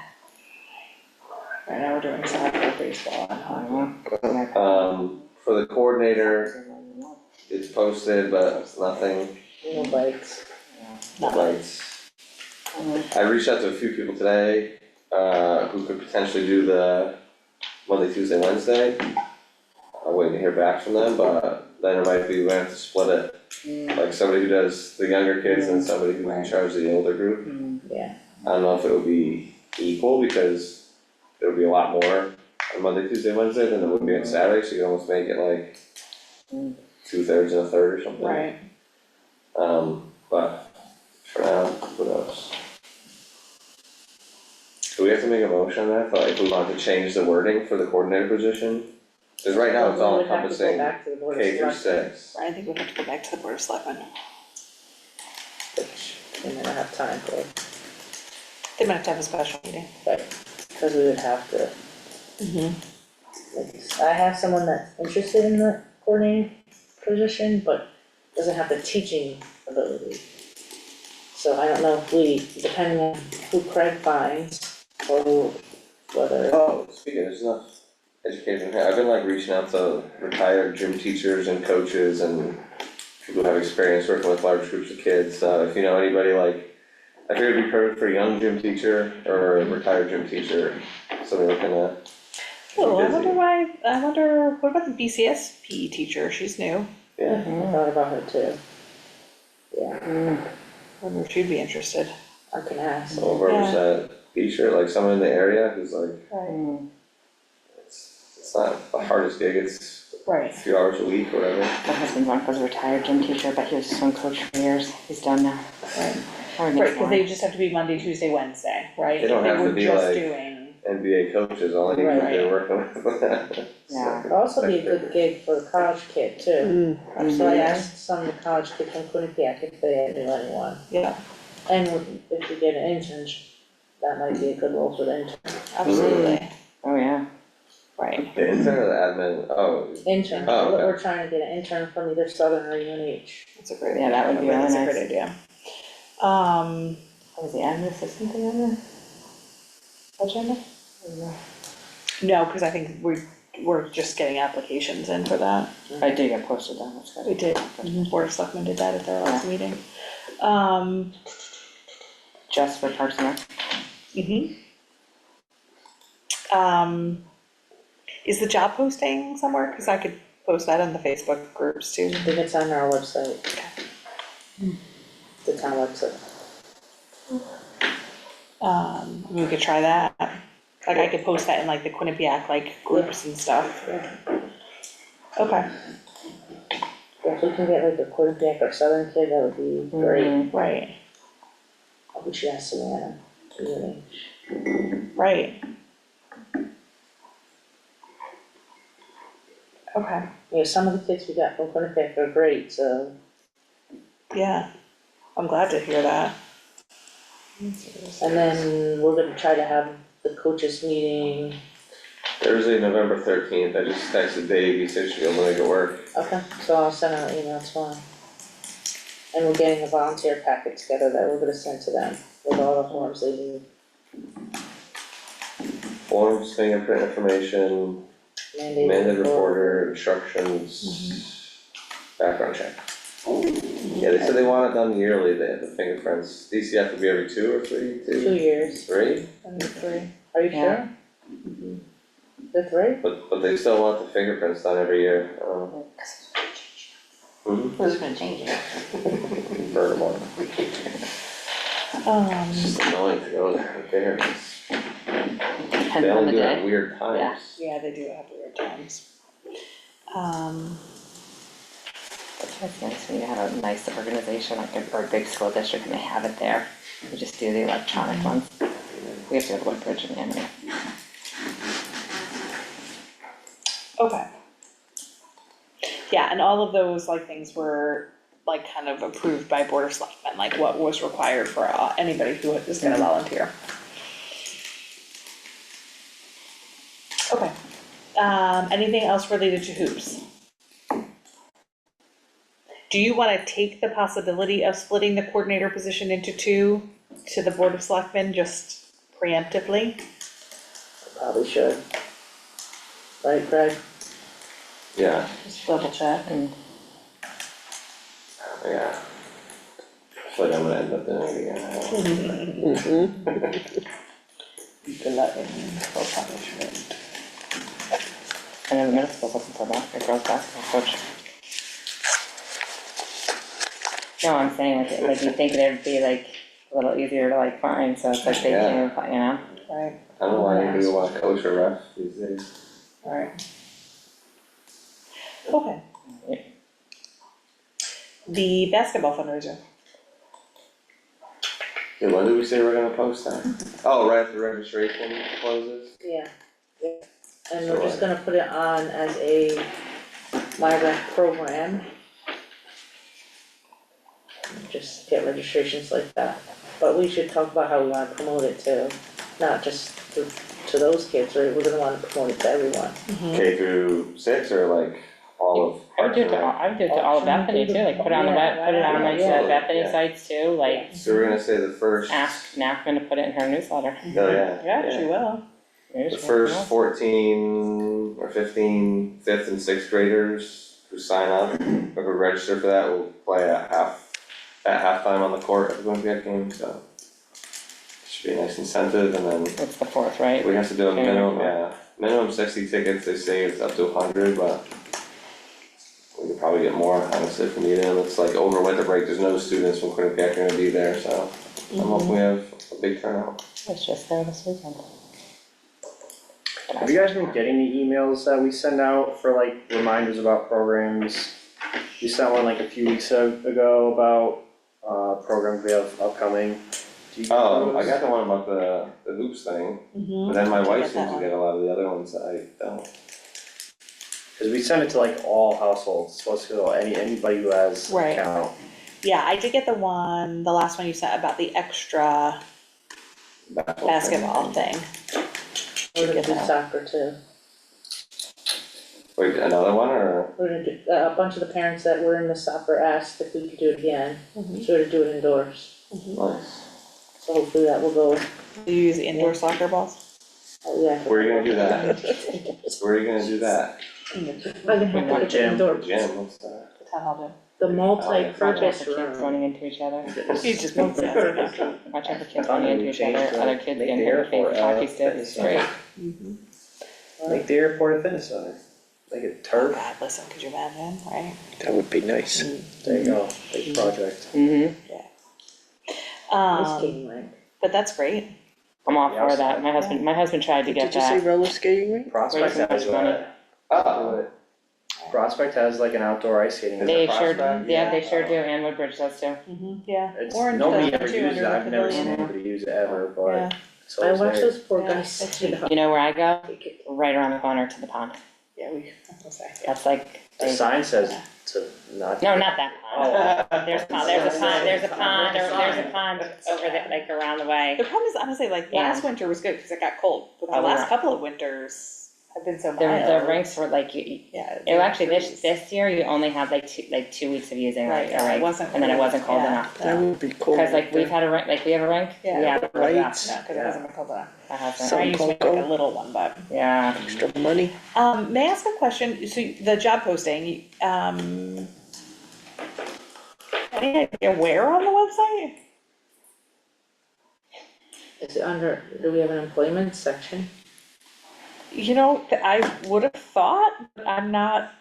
Right now we're doing soccer, baseball, and hockey. For the coordinator, it's posted, but it's nothing, No bikes. no lights. I reached out to a few people today, who could potentially do the Monday, Tuesday, Wednesday. I'm waiting to hear back from them, but then it might be, we have to split it. Like somebody who does the younger kids and somebody who's in charge of the older group. Yeah. I don't know if it would be equal, because there would be a lot more on Monday, Tuesday, Wednesday than there would be on Saturday, so you could almost make it like 2/3 and a third or something. Right, But for now, who knows? Do we have to make a motion on that, like, if we want to change the wording for the coordinator position? Cause right now it's all We would have to go encompassing back to the board of K through selectmen, 6. I think we have to go back to the board of selectmen. which we may not have time for, They might have to have a special meeting. because we would have to. I have someone that's interested in the coordinating position, but doesn't have the teaching ability. So I don't know if we, depending on who Craig finds, or whether, Oh, speaking, there's enough education here, I've been like reaching out to retired gym teachers and coaches and people who have experience working with large groups of kids, so if you know anybody like, I figured it'd be perfect for a young gym teacher or a retired gym teacher, somebody looking to Oh, I busy. wonder, what about the BCS PE teacher, she's new, Yeah, I thought about her too. Yeah, I wonder if she'd be interested. I can ask. so whoever's that teacher, like someone in the area who's like, Right. it's not the hardest gig, it's a Right. few hours a week or whatever. My husband's uncle was a retired gym teacher, but he was a swim coach for years, he's done now. Right. Or Right, next cause they one. just have to be Monday, Tuesday, Wednesday, right? They don't have to If be they were like- just doing, NBA coaches, all they need is they're working with. Yeah. It'd also be a good gig for a college kid too. So I asked some of the college kids from Quinnipiac if they knew anyone. yeah, And if you get an intern, that might be a good role for the intern. absolutely, Oh, yeah. right. The intern or the admin, oh, Intern, Oh, okay. we're trying to get an intern from either Southern or UNH. That's a great idea. Yeah, that would be really That's a nice. great idea. Was the admin assistant thing on the agenda? No, cause I think we're just getting applications in for that. I did get posted on, that's good. We did, Board of Selectmen did that at their last meeting. Just for Parks and Rec? Is the job posting somewhere? Cause I could post that on the Facebook groups too. I think it's on our website. The town website. We could try that. Like I could post that in like the Quinnipiac like groups and stuff. Okay, Yeah, if we can get like a Quinnipiac or Southern kid, that would be great. Mhm. Right, We should ask Savannah, really. right. Okay, Yeah, some of the kids we got from Quinnipiac are great, so. yeah, I'm glad to hear that. And then we're gonna try to have the coaches meeting, Thursday, November 13th, I just texted Dave, he said she'll be able to make it work. okay, so I'll send out an email tomorrow. And we're getting a volunteer packet together that we're gonna send to them with all the forms they need, Forms, fingerprint information, mandated mandated report. reporter, instructions, background check. Yeah, they said they want it done yearly, they have the fingerprints, DCF would be every 2 or 3, 2 years, 3? And 3. are you Yeah. sure? The 3? But they still want the fingerprints done every year, Who's gonna change it? burn them all. It's just annoying to go there, who cares? Depends They on only the do it at day. weird times. Yeah, they do have weird times. It's nice when you have a nice organization like or a big school district and they have it there. You just do the electronic ones. We have to go to Woodbridge and Amity. Okay. Yeah, and all of those like things were like kind of approved by Board of Selectmen, like what was required for anybody who is gonna volunteer. Okay, anything else related to hoops? Do you wanna take the possibility of splitting the coordinator position into 2 to the Board of Selectmen, just preemptively? Probably should. Right, Greg? Yeah, Just double check. yeah. I feel like I'm gonna end up doing it again. Glutton for punishment. And then the middle school doesn't tell that, your girls basketball coach. No, I'm saying like you think it'd be like a little easier to like find, so it's like they Yeah. can't, you know? Right, I don't know why anybody would want to coach or ref these days. alright. Okay. Yeah. The basketball fundraiser. Yeah, when did we say we're gonna post that? Oh, right after registration closes? Yeah, yeah. And we're just gonna put it on as a MyRec program. Just get registrations like that, but we should talk about how we wanna promote it too, not just to those kids, right? We're gonna wanna promote it to everyone. K through 6 or like all of? I would do it to all of Bethany too, like put it on the web, put it on like Yeah. the Bethany Yeah. sites too, like So we're gonna say the first, ask Nachman to put it in her newsletter. oh yeah, Yeah, she will. the first 14 or 15 5th and 6th graders who sign up, or who register for that will play at halftime on the court at the Quinnipiac game, so. Should be a nice incentive, and then It's the 4th, right? we have to do a minimum 60 tickets, they say it's up to 100, but we could probably get more, honestly, if we need them. It's like over winter break, there's no students from Quinnipiac gonna be there, so I'm hoping we have a big turnout. It's just there this weekend. Have you guys been getting the emails that we send out for like reminders about programs? We sent one like a few weeks ago about programs we have upcoming. Do you get Oh, I those? got the one about the hoops thing, but then my wife seems to get a lot of the other ones that I don't. Cause we send it to like all households, it's supposed to go to anybody who has an Right. account. Yeah, I did get the last one you sent about the extra basketball thing. We're gonna Get do that. soccer too. Wait, another one, or? We're gonna do, a bunch of the parents that were in the soccer asked if we could do it again, so we're gonna do it indoors. Nice. So hopefully that will go, Do you use indoor soccer balls? oh yeah. Where are you gonna do that? Where are you gonna do that? I'm gonna have to What put the gym? indoor, Gym, what's that? The town hall gym. the Watch multi-purpose out for kids room. running into each other. He's just multitasking. Watch out for kids running into each other, other kids getting hit in the face with hockey sticks, it's great. Make the airport a fitness center, make it Oh turf, God, listen, could you imagine, right? That would be nice. there you go, big project. Mm-hmm. Ice skating rink. But that's great. I'm all Yeah, for that, my husband tried to get Did you say that. roller skating rink? Prospect Raise so has much money. that. Oh, Prospect has like an outdoor ice skating. Is They it sure, Prospect? yeah, they sure do, and Woodbridge does too. Yeah. It's, Orange nobody does ever too, uses it, under the I've never seen pavilion. anybody use it ever, Yeah. but so I is watch there. those poor Yeah, guys it's sit up. You know where I go? Right around the corner to the pond. Yeah, we, I'll say, yeah. That's like, The they- sign says to not. no, not that pond. Oh. There's a pond, there's a pond over there, like around the way. The problem is honestly, like, last winter was good because it got cold, but the Oh, last yeah. couple of winters have been so The mild. rinks were like, Yeah. it actually, this year, you only had like 2 weeks of using Right, like yeah, a it rink, wasn't. and then it wasn't cold yeah, enough. That no, would be cool. Cause like we've had a rink, like we have a rink, Yeah. we have a rink, Lights. no, because it hasn't been cold enough. that hasn't, So- I used to make like a cocoa. little one, but. yeah. Extra money. May I ask a question? So the job posting, any idea where on the website? Is it under, do we have an employment section? You know, I would have thought, but I'm not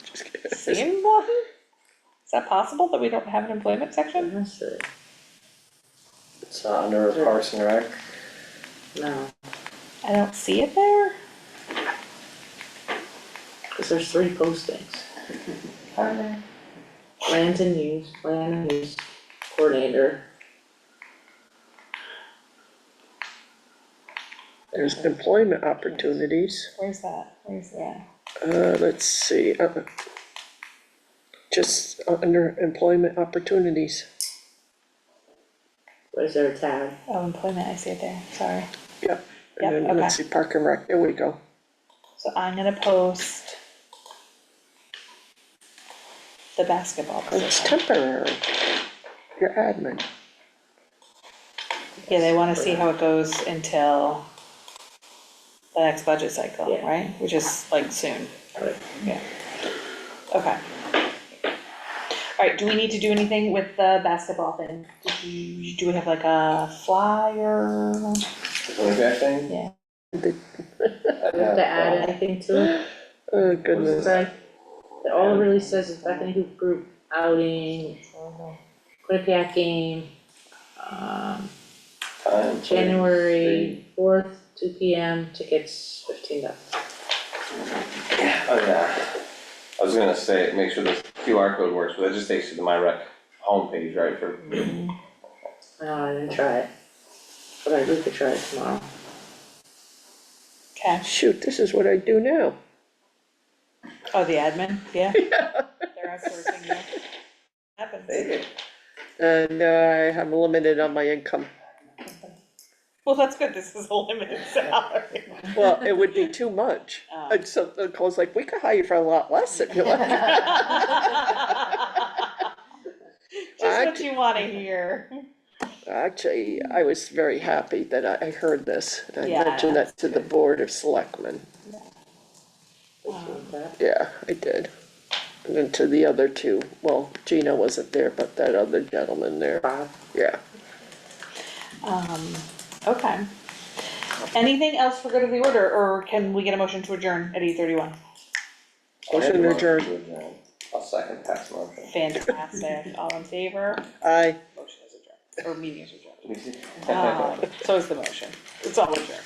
Just kidding. seeing one. Is that possible that we don't have an employment section? Let's see. It's not under Parks and Rec. No, I don't see it there. cause there's 3 postings. Land and use coordinator. There's employment opportunities. Where's that? Where's that? Let's see, just under employment opportunities. Where's there a tab? Oh, employment, I see it there, sorry. Yep. Yep, And then let's see, Park and Rec, there we go. So I'm gonna post the basketball Oh, it's position. temporary. Your admin. Yeah, they wanna see how it goes until the next budget cycle, Yeah. right? Which is like soon. Right. Yeah. Okay. Alright, do we need to do anything with the basketball thing? Do we have like a flyer? Like that thing? Yeah. Do we have to add anything to it? Oh, goodness. Sorry. All it really says is Bethany Hoop Group outing, Quinnipiac game, Time, January 4th, 2 p.m., tickets $15. Oh, yeah. I was gonna say, make sure the QR code works, but that just takes you to my rec homepage, right, for, No, I didn't try it, but I could try it tomorrow. Okay. Shoot, this is what I do now. Oh, the admin, yeah, Yeah. they're outsourcing, yeah. Happens. And I'm limited on my income. Well, that's good, this is a limited salary. Well, it would be too much. Oh. And so the calls like, we could hire you for a lot less if you like. Just what you wanna hear. Actually, I was very happy that I heard this. And I Yeah, mentioned that to the Board of Selectmen. Appreciate that. Yeah, I did. And then to the other two, well, Gina wasn't there, but that other gentleman there, Bob. yeah. Okay. Anything else for good of the order, or can we get a motion to adjourn at 8:31? Motion adjourned. I'll second Pat's motion. Fantastic, all in favor? Aye. Motion is adjourned, or meeting is adjourned. Let me see. So is the motion, it's all adjourned.